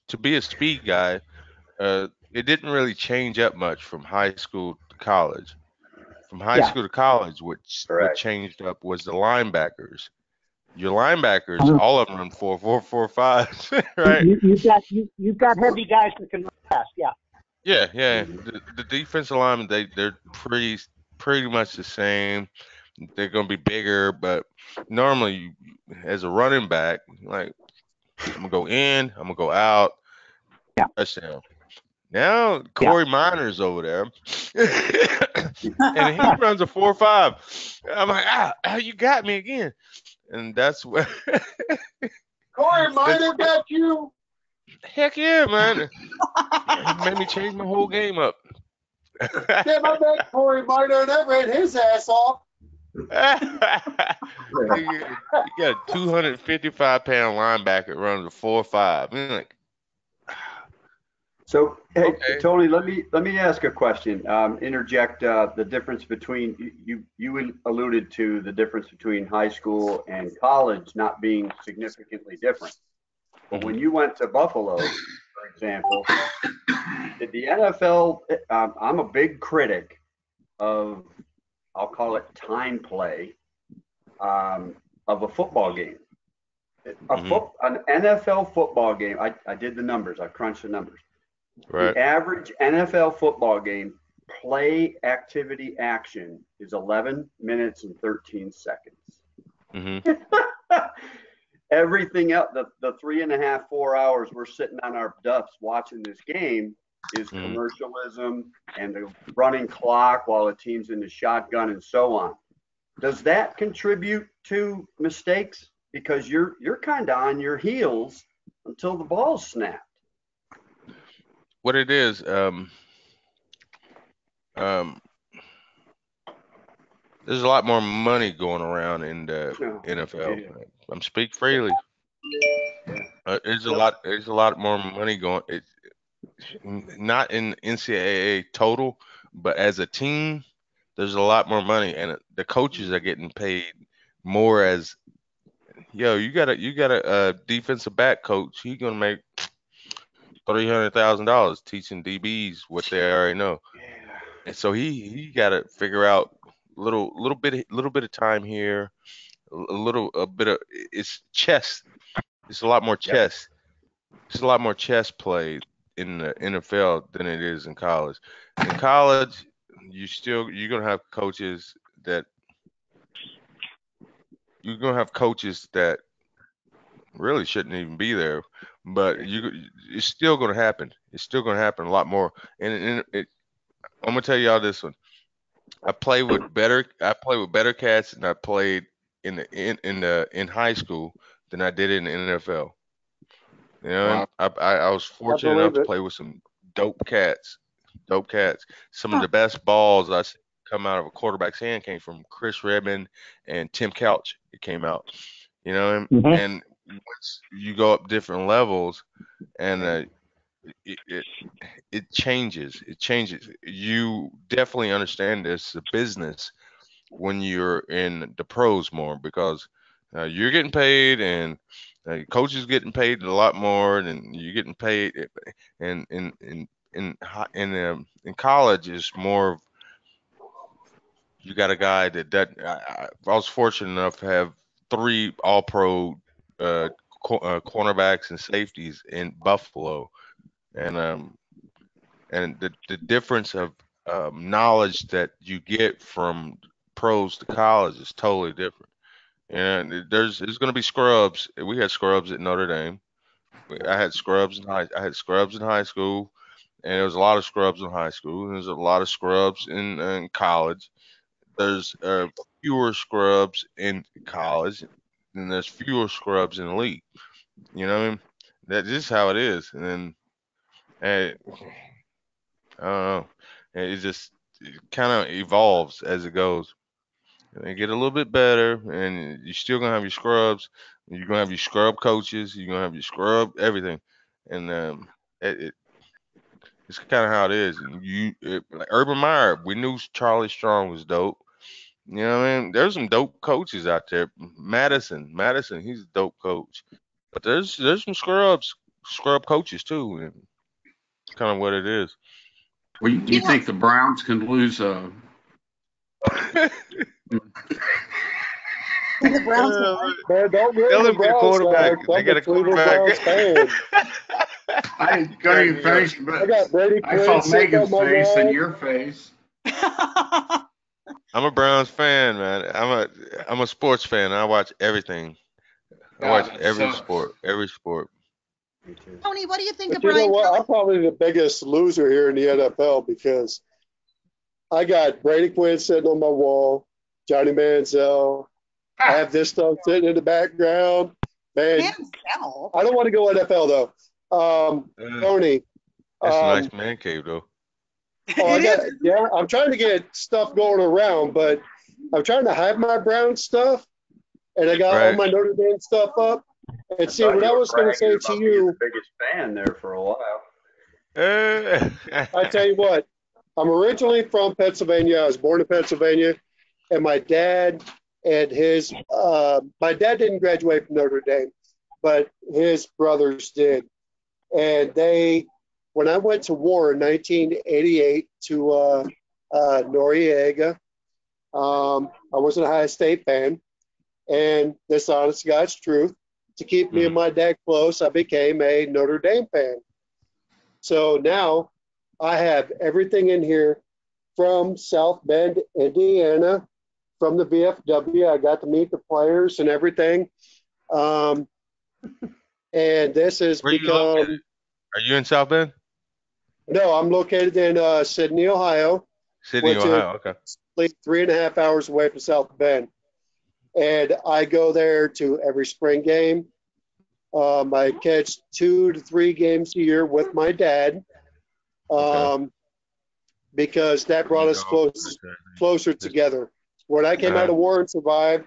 To be a speed guy, it didn't really change up much from high school to college. From high Yeah. school to college, what Correct. changed up was the linebackers. Your linebackers, all of them run 4.45, right? You've got heavy guys that can run fast. Yeah. Yeah. The defensive linemen, they're pretty much the same. They're gonna be bigger, but normally, as a running back, like I'm gonna go in, I'm gonna go out, Yeah. touchdown. Now Corey Miner's over there, and he runs a 4.5. I'm like, you got me again, and that's what. Corey Miner got you. Heck yeah, man! He made me change my whole game up. Damn, I bet Corey Miner never hit his ass off. You got a 255-pound linebacker running a 4.5. Like, So, hey, okay. Tony, let me ask a question. Interject the difference between you alluded to the difference between high school and college not being significantly different. But when you went to Buffalo, for example, did the NFL? I'm a big critic of, I'll call it time play, of a football game. An NFL football game. I did the numbers. I crunched the numbers. Right. The average NFL football game play activity action is 11 minutes and 13 seconds. Mm-hmm. Everything else, the 3.5, 4 hours we're sitting on our duffs watching this game is commercialism and the running clock while the team's in the shotgun and so on. Does that contribute to mistakes? Because you're kind of on your heels until the ball's snapped. What it is, um, there's a lot more money going around in the Oh, NFL. yeah. I'm speak freely. There's a lot more money going. Not in NCAA total, but as a team, there's a lot more money, and the coaches are getting paid more. As yo, you got a defensive back coach. He's gonna make $300,000 teaching DBs what they already know, Yeah. and so he got to figure out little bit of time here, a bit of it's chess. It's a lot more Yep. chess. It's a lot more chess played in the NFL than it is in college. In college, you're gonna have coaches that really shouldn't even be there, but it's still gonna happen. It's still gonna happen a lot more. I'm gonna tell y'all this one. I play with better cats and I played in high school than I did in the NFL. You know, Wow. and I was I fortunate enough believe to it. play with some dope cats, dope cats. Some of Huh. the best balls I see come out of a quarterback's hand came from Chris Redmond and Tim Couch. It came out, Hmm. and once you go up different levels, and it, it it changes. It changes. You definitely understand this a business when you're in the pros more because you're getting paid and coaches getting paid a lot more than you're getting paid. And in college is more of you got a guy I was fortunate enough to have three all pro cornerbacks and safeties in Buffalo, and the difference of knowledge that you get from pros to college is totally different. And there's going to be scrubs. We had scrubs at Notre Dame. I had scrubs in high school, and there was a lot of scrubs in high school. And there's a lot of scrubs in college. There's fewer scrubs in college, and there's fewer scrubs in the league. You know what I mean? That's just how it is. And then, eh, I don't know. It just kind of evolves as it goes. They get a little bit better, and you're still gonna have your scrubs. You're gonna have your scrub coaches. You're gonna have your scrub everything, and it's kind of how it is. And like Urban Meyer, we knew Charlie Strong was dope. You know what I mean? There's some dope coaches out there. Madison, he's a dope coach. But there's some scrub coaches too, and it's kind of what it is. Well, do you Yeah. think the Browns can lose? The Browns Uh, won. Man, don't ruin Tell the him get a Browns quarterback. fans. They I'm a got a Cleveland quarterback. Browns fan. I didn't go Crack even me up. finish, I but got Brady I Quinn saw sitting on Megan's my face and wall. your face. I'm a Browns fan, man. I'm a sports fan. I watch everything. I God, watch that every sucks. sport. Every sport. Me too. Tony, what do you think of But you know Brian what? Kelly? I'm probably the biggest loser here in the NFL because I got Brady Quinn sitting on my wall, Johnny Manziel. I have this stuff sitting in the background. Man, Manziel. I don't want to go NFL though. Uh, Tony, it's a nice um, man cave, though. I It got, is. yeah, I'm trying to get stuff going around, but I'm trying to hide my Brown stuff, and I got all Right. my Notre Dame stuff up. And I see, thought what you I were was going to bragging say to about being the you, biggest fan there for a while. Uh, I tell you what, I'm originally from Pennsylvania. I was born in Pennsylvania, and my dad didn't graduate from Notre Dame, but his brothers did. And when I went to war in 1988 to Noriega, I was an Ohio State fan, and this honest God's truth, to keep me and my dad close, I became a Notre Dame fan. So now I have everything in here from South Bend, Indiana, from the VFW. I got to meet the players and everything. Um, and this has Where are you located? become, Are you in South Bend? no, I'm located in Sydney, Ohio. Sydney, which is Ohio. Okay. like 3.5 hours away from South Bend. And I go there to every spring game. I catch 2 to 3 games a year with my dad, Okay. because that brought us closer together. When I came out of war and survived,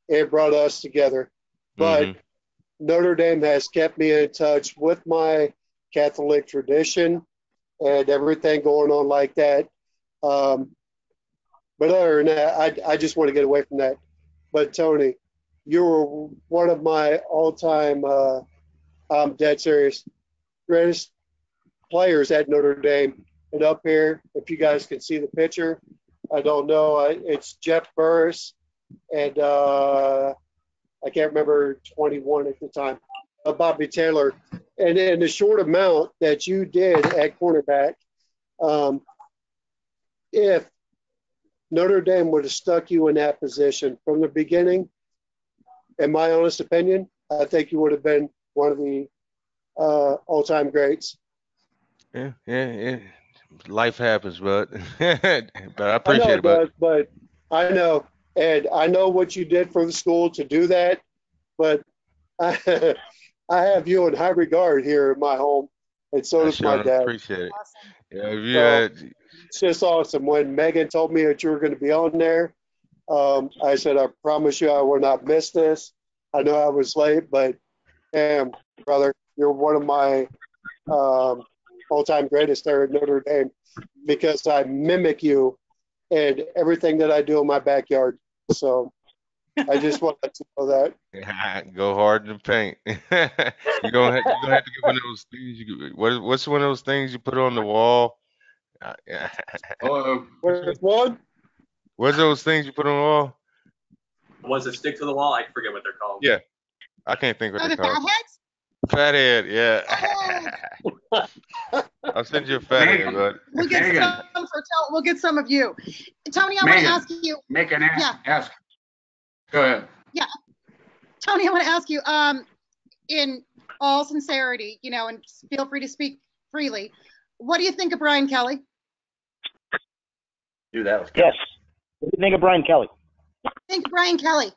it brought us together. But Notre Dame has kept me in touch with my Catholic tradition and everything going on like that. But other than that, I just want to get away from that. But Tony, you were one of my all-time, I'm dead serious, greatest players at Notre Dame. And up here, if you guys can see the picture, I don't know, it's Jeff Burris and I can't remember 21 at the time, Bobby Taylor. And in the short amount that you did at cornerback, if Notre Dame would have stuck you in that position from the beginning, in my honest opinion, I think you would have been one of the all-time greats. Yeah. Life happens, but but I I know appreciate it it, but does, but I know, and I know what you did for the school to do that, but I, I have you in high regard here in my home, and so I does my sure dad. appreciate it. Awesome. Yeah, if you So had, it's just awesome. When Megan told me that you were going to be on there, I said, I promise you I will not miss this. I know I was late, but damn, brother, you're one of my all-time greatest there at Notre Dame because I mimic you and everything that I do in my backyard. So I just wanted to know that. go hard in the paint. You gonna have to get one of those things. What's one of those things you put on the wall? Yeah. Hello. Where's one? What's those things you put on the wall? The ones that stick to the wall, I forget what they're called. Yeah, I can't think what Oh, they're the called. fatheads? Fathead, yeah. I'll send you a fathead, Megan, bud. We'll get Megan, some for we'll get some of you. Tony, I want to Megan, ask you. make an Yeah. ask. Go ahead. Yeah, Tony, I want to ask you. In all sincerity, and feel free to speak freely. What do you think of Brian Kelly? Dude, that was good. Yes. What do you think of Brian Kelly? Think of Brian Kelly.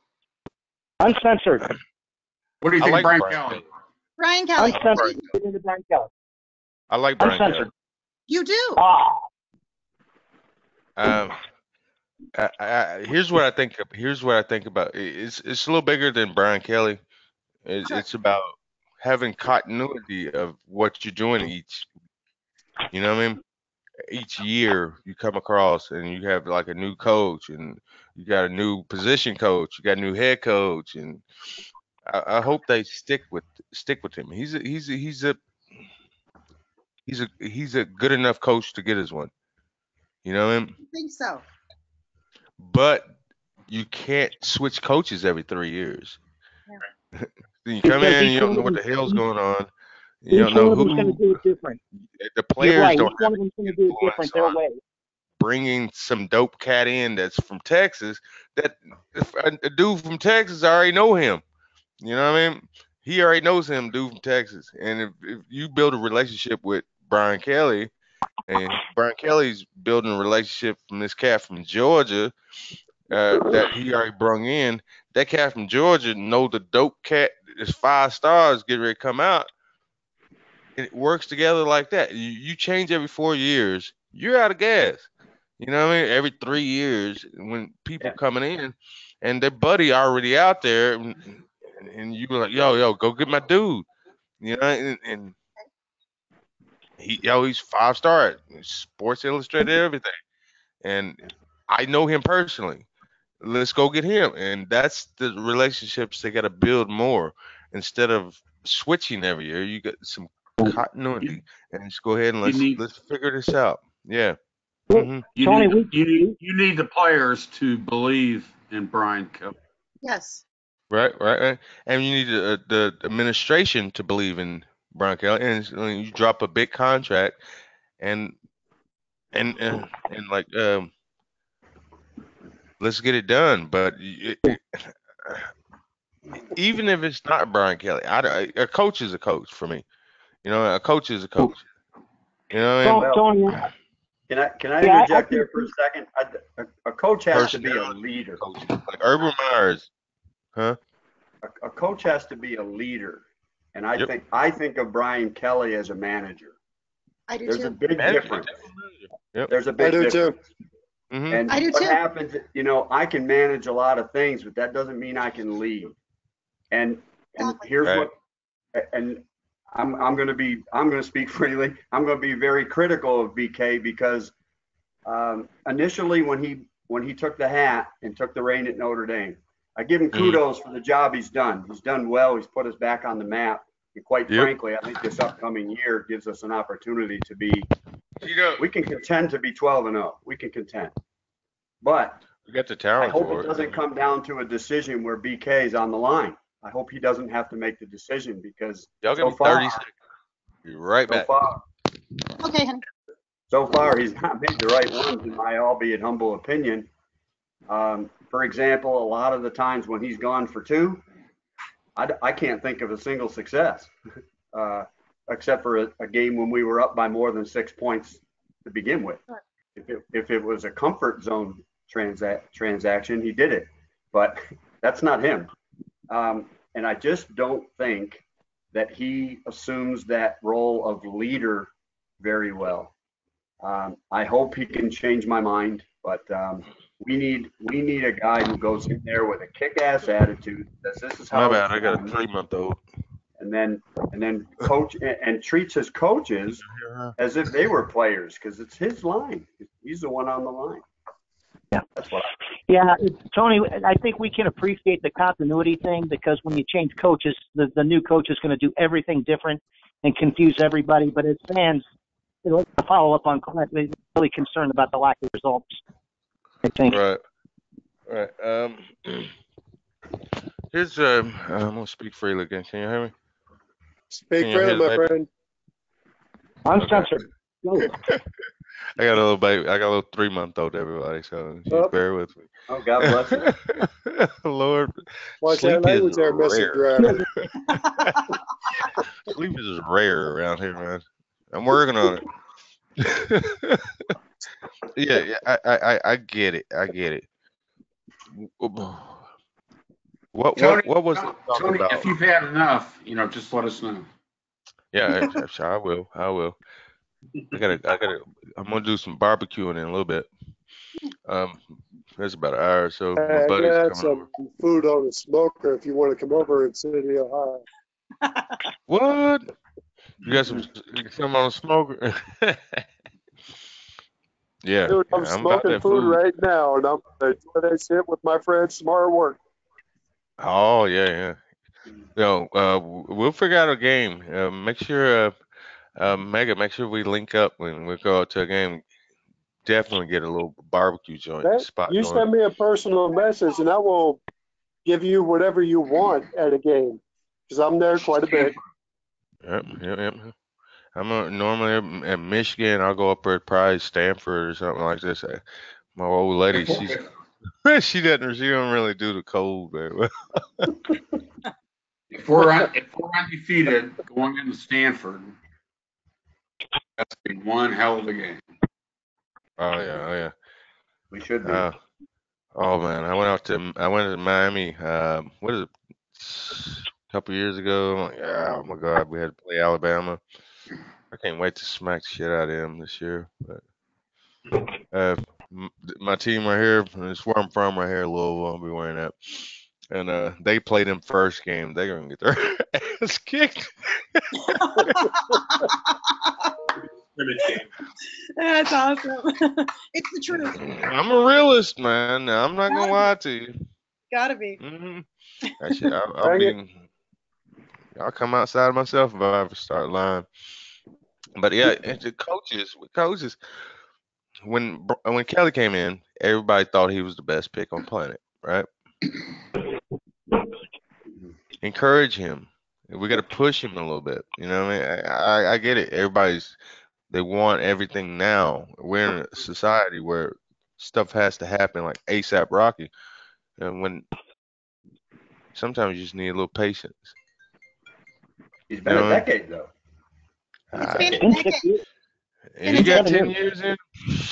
Uncensored. What do you I think, like Brian Brian Kelly? Kelly. Brian Kelly. Uncensored. Brian What do you think of Brian Kelly? I like Brian Kelly. Uncensored. You do. Ah. Here's what I think. Here's what I think about. It's a little bigger than Brian Kelly. Sure. It's about having continuity of what you're doing each. You know what I mean? Each year you come across and you have like a new coach and you got a new position coach, you got a new head coach, and I hope they stick with him. He's a good enough coach to get us one. You know what I mean? I think so. But you can't switch coaches every 3 years. Yeah. You come Because in, each you don't one know of what them, the hell's going on. You each don't know one of them's going to who do it different. the You're players right. don't Each one have of them's going to any do it different influence their on way. bringing some dope cat in that's from Texas. That a dude from Texas I already know him. You know what I mean? He already knows him, dude from Texas. And if you build a relationship with Brian Kelly, and Brian Kelly's building a relationship from this cat from Georgia that he already brung in, that cat from Georgia know the dope cat is 5 stars get ready to come out. And it works together like that. You change every 4 years, you're out of gas. You know what I mean? Every 3 years, when people coming in and their buddy already out there, and you were like, yo, go get my dude. You know, and he's 5 star, Sports Illustrated, everything. And I know him personally. Let's go get him. And that's the relationships they got to build more instead of switching every year. You got some continuity, and just go ahead and let's figure this out. Yeah. Well, Tony, You need the players to believe in Brian Kelly. Yes. Right. And you need the administration to believe in Brian Kelly, and you drop a big contract, and like let's get it done. But even if it's not Brian Kelly, a coach is a coach for me. You know, a coach is a coach. You know what I mean? Tony, Can I Yeah, I interject there think for a second? A coach has to be a Personality leader. coaches, like Urban Myers, huh? A coach has to be a leader, and Yep. I think of Brian Kelly as a manager. I do There's a too. big Manager, difference. Yep. There's a I big do too. difference. Mm-hmm. And I do what too. happens, I can manage a lot of things, but that doesn't mean I can lead. And Exactly. here's Right. and I'm going to speak freely. I'm going to be very critical of BK because initially when he took the hat and took the reign at Notre Dame, I give him kudos for the job he's done. He's done well. He's put us back on the map. And quite frankly, I think this upcoming year gives us an opportunity to be. We can contend to be 12-0. We can contend, but We got the I talent hope for it doesn't come down to a decision where BK is on the line. I hope he doesn't have to make the decision because Y'all give so him far, 30 seconds. Be right so back. far, Okay, honey. so far, he's not made the right ones, in my albeit humble opinion. For example, a lot of the times when he's gone for two, I can't think of a single success, except for a game when we were up by more than 6 points to begin with. If it was a comfort zone transaction, he did it, but that's not him. And I just don't think that he assumes that role of leader very well. I hope he can change my mind, but we need a guy who goes in there with a kick-ass attitude. This is My how bad. it's I got a done, 3-month-old. and then coach and treats his coaches as if they were players because it's his line. He's the one on the line. Yeah. That's what. Yeah, Tony, I think we can appreciate the continuity thing because when you change coaches, the new coach is going to do everything different and confuse everybody. But as fans, to follow up on Clint, we're really concerned about the lack of results, I think. Right. Here's I'm gonna speak freely again. Can you hear me? Speak Can you freely, hear my the baby? friend. Uncensored. Go. I got a little baby. I got a little 3-month-old, everybody. So just Oh, bear with me. Oh, God bless you. Lord, watch sleep that is language there, Mr. rare. Driver. Sleep is rare around here, man. I'm working on it. Yeah, I get it. I get it. What Tony, was it talking Tony, about? if you've had enough, just let us know. Yeah, I will. I'm gonna do some barbecuing in a little bit. That's about an hour or so. My I buddy's got coming over. some food on the smoker if you want to come over and sit in Ohio. What? You got some on the smoker? Yeah, Dude, I'm I'm about smoking that food food. right now, and I'm going to enjoy that shit with my friend Smart Work. Oh yeah. We'll figure out a game. Make sure, Mega, make sure we link up when we go out to a game. Definitely get a little barbecue spot You going. send me a personal message, and I will give you whatever you want at a game, because I'm there quite a bit. Yep. Normally at Michigan. I'll go up there at probably Stanford or something like this. My old lady, she don't really do the cold very well. If we're undefeated going into Stanford, that's been one hell of a game. Oh yeah. We should be. Oh man, I went to Miami. What is it? A couple years ago. I'm like, oh my God, we had to play Alabama. I can't wait to smack the shit out of them this year. But my team right here, it's where I'm from right here, Louisville. I'll be wearing that. And they played them first game. They're gonna get their ass kicked. That's awesome. It's the truth. I'm a realist, man. I'm not gonna lie to you. Gotta be. That shit, I'll come outside myself if I ever start lying. But yeah, and the coaches, when Kelly came in, everybody thought he was the best pick on planet, right? Encourage him. We got to push him a little bit. You know what I mean? I get it. They want everything now. We're in a society where stuff has to happen like ASAP Rocky, and when sometimes you just need a little patience. He's been a decade though. It's been a decade. And he got 10 7 years in.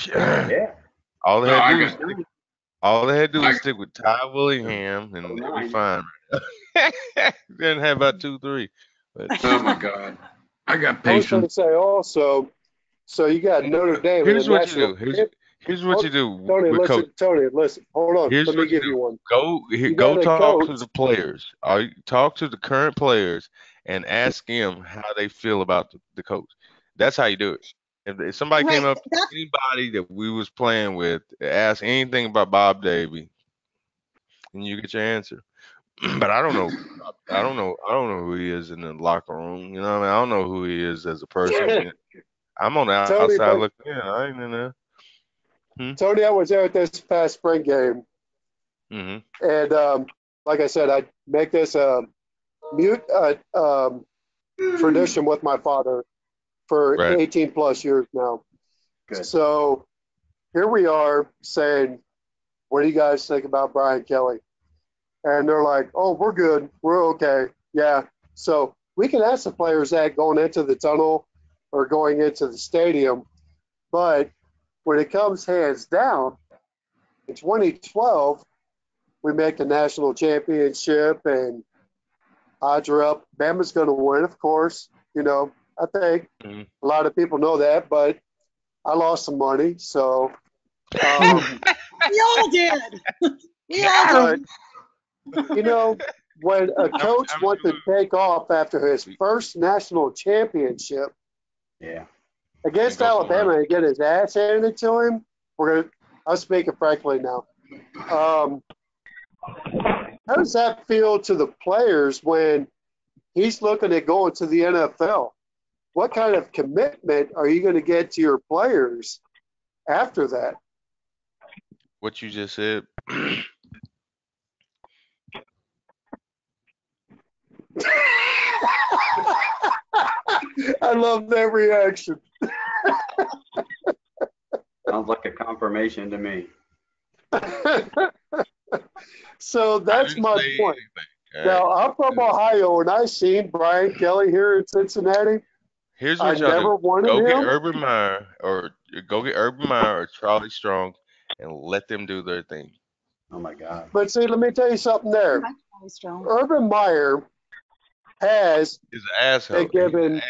Yeah. All they No, had to I do was got, stick. All they had to do I, was stick with Ty Willingham, and they'd be 09. fine. Then have about 2-3. But oh my God, I got I was going to patience. say also, so you got Notre Dame in here's the what you national. do. Here's what you do Tony, with coach. listen, Tony, listen. Hold on. Here's Let me what you give do. you one. Go You go got a talk to coach. the players. Talk to the current players and ask them how they feel about the coach. That's how you do it. If somebody came Right. up to That's anybody that we was playing with, ask anything about Bob Davie, and you get your answer. But I don't know. I don't know who he is in the locker room. You know what I mean? I don't know who he is as a person. I'm on the Tony, outside looking in. I ain't in there. Tony, I was there at this past spring game, Mm-hmm. and like I said, I make this a mute tradition with my father for Right. 18 plus years now. Good. So here we are saying, what do you guys think about Brian Kelly? And they're like, oh, we're good. We're okay. Yeah. So we can ask the players that going into the tunnel or going into the stadium. But when it comes hands down, in 2012, we make the national championship and odds are up. Bama's going to win, of course. You know, I think Mm-hmm. a lot of people know that, but I lost some money. So, we all did. We all did. but, you know, when a coach How much wants you to take off after his first national championship Yeah. against You go somewhere Alabama else. and get his ass handed to him, I'm speaking frankly now. How does that feel to the players when he's looking at going to the NFL? What kind of commitment are you going to get to your players after that? What you just said. I love that reaction. Sounds like a confirmation to me. So I that's didn't my say point. anything. All Now, right. I'm from Ohio, and I seen Brian Kelly here in Cincinnati. Here's I what y'all do. never wanted Go get him. Urban Meyer or Charlie Strong and let them do their thing. Oh my God. But see, let me tell you something there. Urban Meyer has He's an asshole. been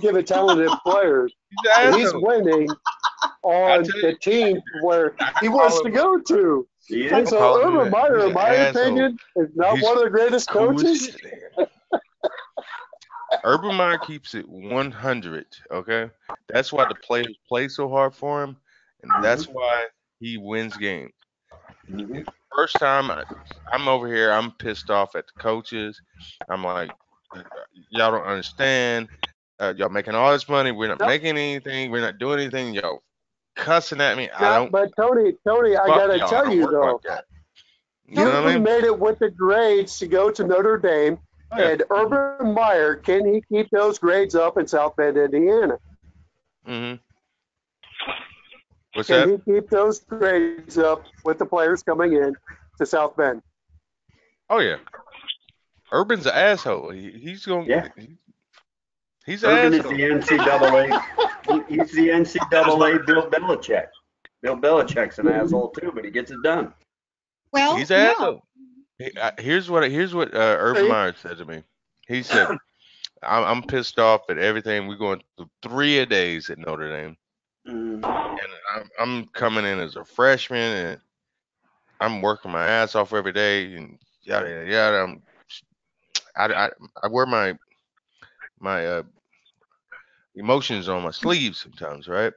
given talented players, He's an and he's asshole. winning I on tell the you, team where I he call wants him to go to. He And is. so call him Urban Meyer, he's in an my asshole. opinion, is not He's one of the greatest cool as coaches. shit. Urban Meyer keeps it 100. Okay, that's why the players play so hard for him, and that's why he wins games. Mhm. First time I'm over here, I'm pissed off at the coaches. I'm like, y'all don't understand. Y'all making all this money. We're not No, making anything. We're not doing anything. Y'all cussing at me. I no, don't. but Tony, I Fuck gotta y'all. I tell don't you work like though, that. You know what I you mean? made it with the grades to go to Notre Dame, Oh, yeah. and Urban Meyer, can he keep those grades up in South Bend, Indiana? Mm-hmm. What's Can that? he keep those grades up with the players coming in to South Bend? Oh yeah. Urban's an asshole. He's going. Yeah. He's an Urban is asshole. the NCAA. He's the NCAA Bill Belichick. Bill Belichick's an asshole too, but he gets it done. Well, He's an yeah. asshole. Here's what Urban See? Meyer said to me. He said, I'm pissed off at everything. We're going through 3-a-days at Notre Dame, Mm. and I'm coming in as a freshman, and I'm working my ass off every day, and yada yada yada. I wear my emotions on my sleeves sometimes, right?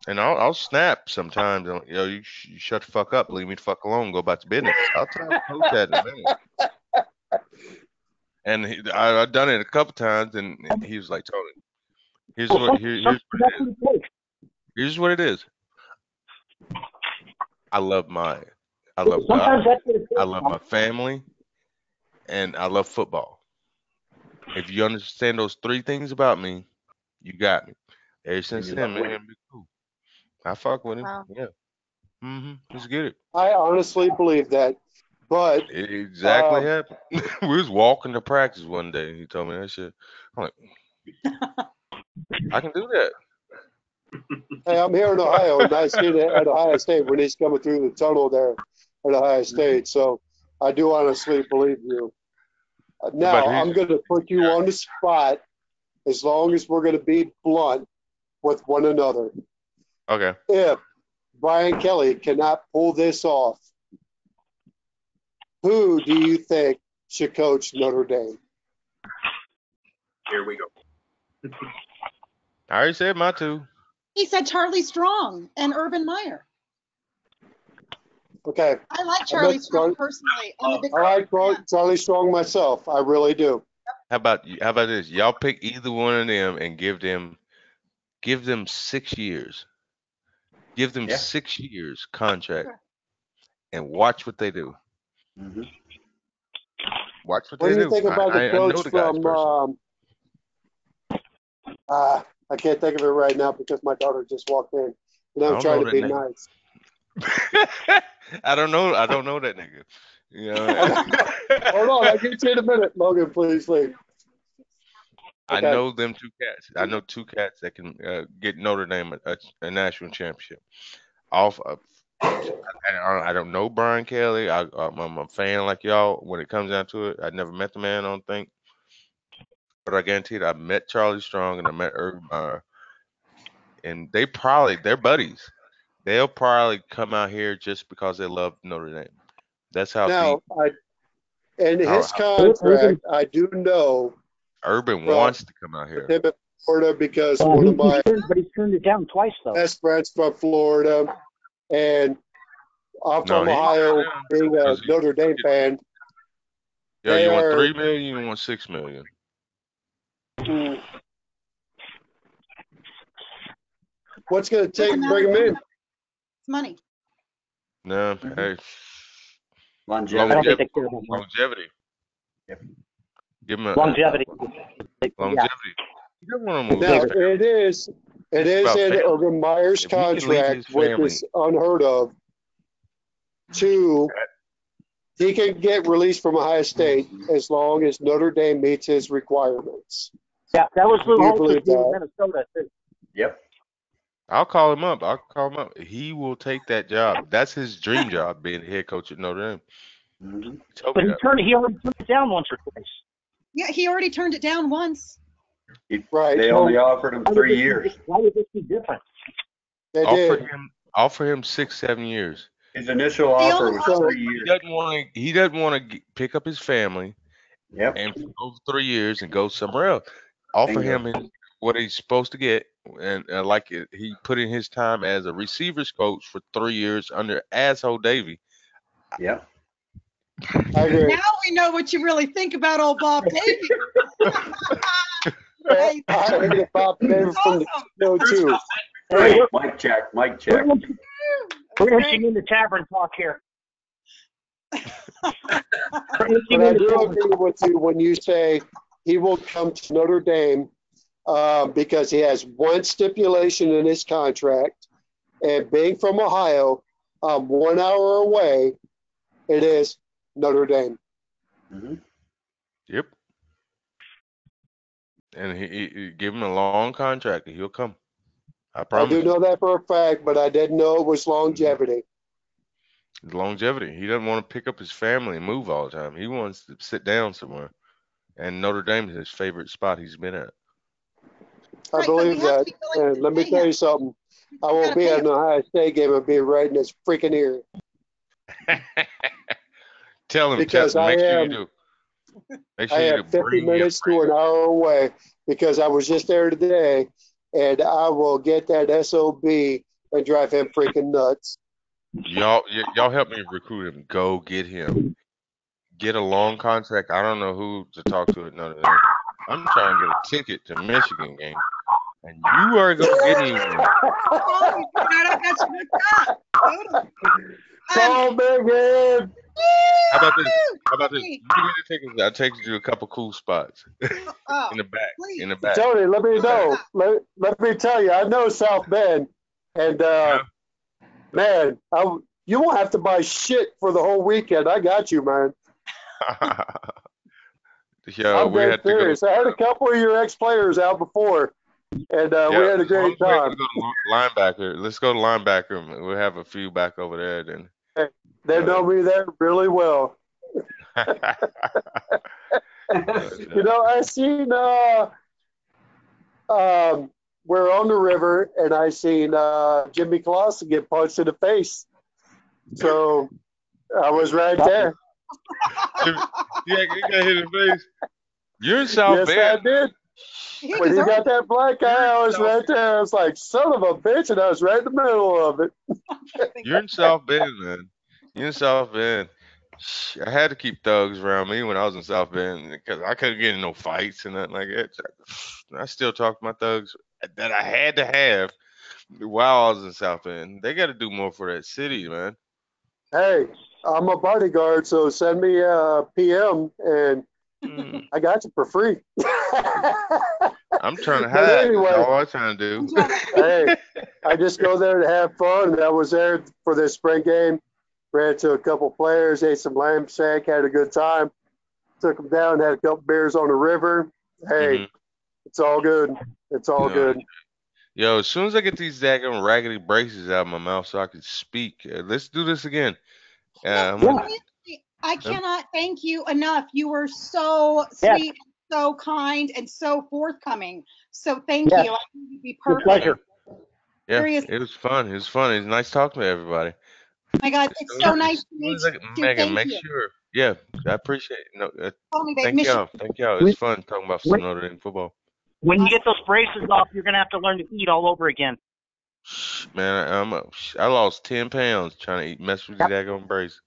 And I'll snap sometimes. You shut the fuck up, leave me the fuck alone, go about your business. I'll tell the coach that in a minute. And I've done it a couple times, and he was like, Tony, here's what it is. I love Sometimes God, that's what it I is. love my family, and I love football. If you understand those three things about me, you got me. Ever And since you then, love man, winning. be cool. I fuck with him. Wow. Yeah. Let's get it. I honestly believe that. But It exactly happened. We was walking to practice one day, and he told me that shit. I'm like, I can do that. Hey, I'm here in Ohio, and I see that at Ohio State when he's coming through the tunnel there at Ohio State. So I do honestly believe you. But Now, I'm going to put you on the spot as long as we're going to be blunt with one another. okay. If Brian Kelly cannot pull this off, who do you think should coach Notre Dame? Here we go. I already said my two. He said Charlie Strong and Urban Meyer. Okay. I like Charlie Strong personally. I'm a big I like fan. Charlie Strong myself. I really do. How about this? Y'all pick either one of them and give them 6 years. Give them Yeah. 6 years contract and watch what they do. Mhm. Watch what What they do do. you think about the I know coach the guys from? I can't think of it right now because my daughter just walked in, and I'm trying to be nice. I don't know. I don't know that nigga. You know. Hold on, I'll get you in a minute, Logan. Please leave. I Okay. know them two cats. I know two cats that can get Notre Dame a national championship. Off of, I don't know Brian Kelly. I'm a fan like y'all. When it comes down to it, I never met the man. I don't think, but I guarantee it. I met Charlie Strong and I met Urban Meyer, and they're buddies. They'll probably come out here just because they love Notre Dame. That's how Now, deep. in his How contract, I do know Urban from wants to come out here. him in Florida because one of my but he's turned it down twice though. best friends from Florida, and I'm from Ohio, being a Notre Dame fan. Yeah, you want 3 million? You want 6 million? What's going to take to bring him in? It's money. No, hey, Longevity. longevity. Yep. Give him a longevity. longevity. You don't want to move. Now, it is in Urban Meyer's contract, which is unheard of. He can get released from Ohio State as long as Notre Dame meets his requirements. Yeah, that was Lou Holtz's deal that? in Minnesota too. Yep. I'll call him up. He will take that job. That's his dream job, being the head coach at Notre Dame. Mm-hmm. But he already turned it down once or twice. Yeah, he already turned it down once. Right. They only offered him 3 years. Why would this be different? They did. Offer him 6-7 years. His initial offer was 3 years. He doesn't want to pick up his family. Yep. And go 3 years and go somewhere else. Offer him what he's supposed to get, and he put in his time as a receivers coach for 3 years under asshole Davey. Yep. I agree. Now we know what you really think about old Bob Davey. I heard Bob Davey from the show too. Hey, mic check. We're inching into tavern talk here. But I do agree with you when you say he will come to Notre Dame because he has one stipulation in his contract, and being from Ohio, 1 hour away, it is Notre Dame. Mm-hmm. Yep. And he give him a long contract, and he'll come. I promise. I do know that for a fact, but I didn't know it was longevity. Longevity. He doesn't want to pick up his family and move all the time. He wants to sit down somewhere. And Notre Dame is his favorite spot he's been at. I believe that. And let me tell you something. I won't be at an Ohio State game and be right in his freaking ear. Tell him. Because make sure you do. Make sure I you am 50 minutes to an hour away because I was just there today, and I will get that SOB and drive him freaking nuts. Y'all help me recruit him. Go get him. Get a long contract. I don't know who to talk to at Notre Dame. I'm trying to get a ticket to Michigan game, and you are going to get him. Oh, man. How about this? You give me the tickets. I'll take you to a couple cool spots in the back. In the back. Tony, let me know. Let me tell you, I know South Bend, and man, you won't have to buy shit for the whole weekend. I got you, man. Yeah, I'm dead serious. I had a couple of your ex-players out before, And we Yeah, had a as long great as we have to time. go to linebacker, let's go to linebacker. We'll have a few back over there then. They know me there really well. You know, I seen we're on the river, and I seen Jimmy Clausen get punched in the face. So I was right there. Yeah, you got hit in the face. You're in South Yes, Bend. I did. He When he deserved got that black eye, I was right there. I was like, son of a bitch, and I was right in the middle of it. You're in South Bend, man. You're in South Bend. I had to keep thugs around me when I was in South Bend because I couldn't get in no fights and nothing like that. I still talk to my thugs that I had to have while I was in South Bend. They got to do more for that city, man. Hey, I'm a bodyguard, so send me a PM, and Mm, I got you for free. I'm trying to But hide. That's anyway, all I'm trying to do. hey, I just go there to have fun, and I was there for this spring game. Ran to a couple players, ate some lamb shank, had a good time. Took them down, had a couple beers on the river. Hey, Hmm. it's all good. It's all No, good. yo, as soon as I get these daggone raggedy braces out of my mouth so I can speak, let's do this again. No, I'm gonna, seriously, I um, cannot thank you enough. You were so Yes, sweet, so kind, and so forthcoming. So thank yes. you. I think you'd be Good perfect. pleasure. yeah, Seriously. it was fun. It was fun. It was nice talking to everybody. My God, As it's soon so as, nice as to soon meet as I, you. Megan, Thank make you. sure. Yeah, I appreciate it. No, Call me, babe. thank Miss you. y'all. Thank y'all. It's When, fun talking about some when, Notre Dame football. when you Awesome. get those braces off, you're going to have to learn to eat all over again. Man, I lost 10 pounds trying to mess with these Yep. daggone braces.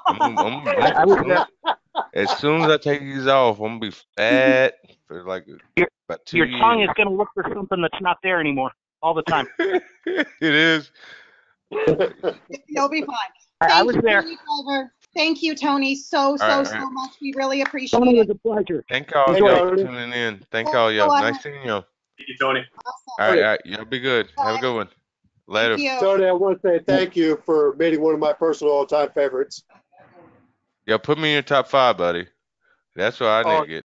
I'm I was there. as soon as I take these off, I'm gonna be fat for like Your, about 2 your tongue is years. going to look for something that's not there anymore all the time. It is. You'll be fine. I Thank was you, there. Tony Silver. Thank you, Tony, so, All so, right, all so right. much. We really appreciate Tony, it. it was a pleasure. Thank all Hey, Enjoy y'all it. for Tony. tuning in. Thank Oh, all y'all. I Nice seeing y'all. Thank you, Tony. All awesome. right, y'all be good. Have a good one. Thank Later. you. Tony, I want to say thank you for meeting one of my personal all-time favorites. Y'all put me in your top 5, buddy. That's what I need Oh, to get.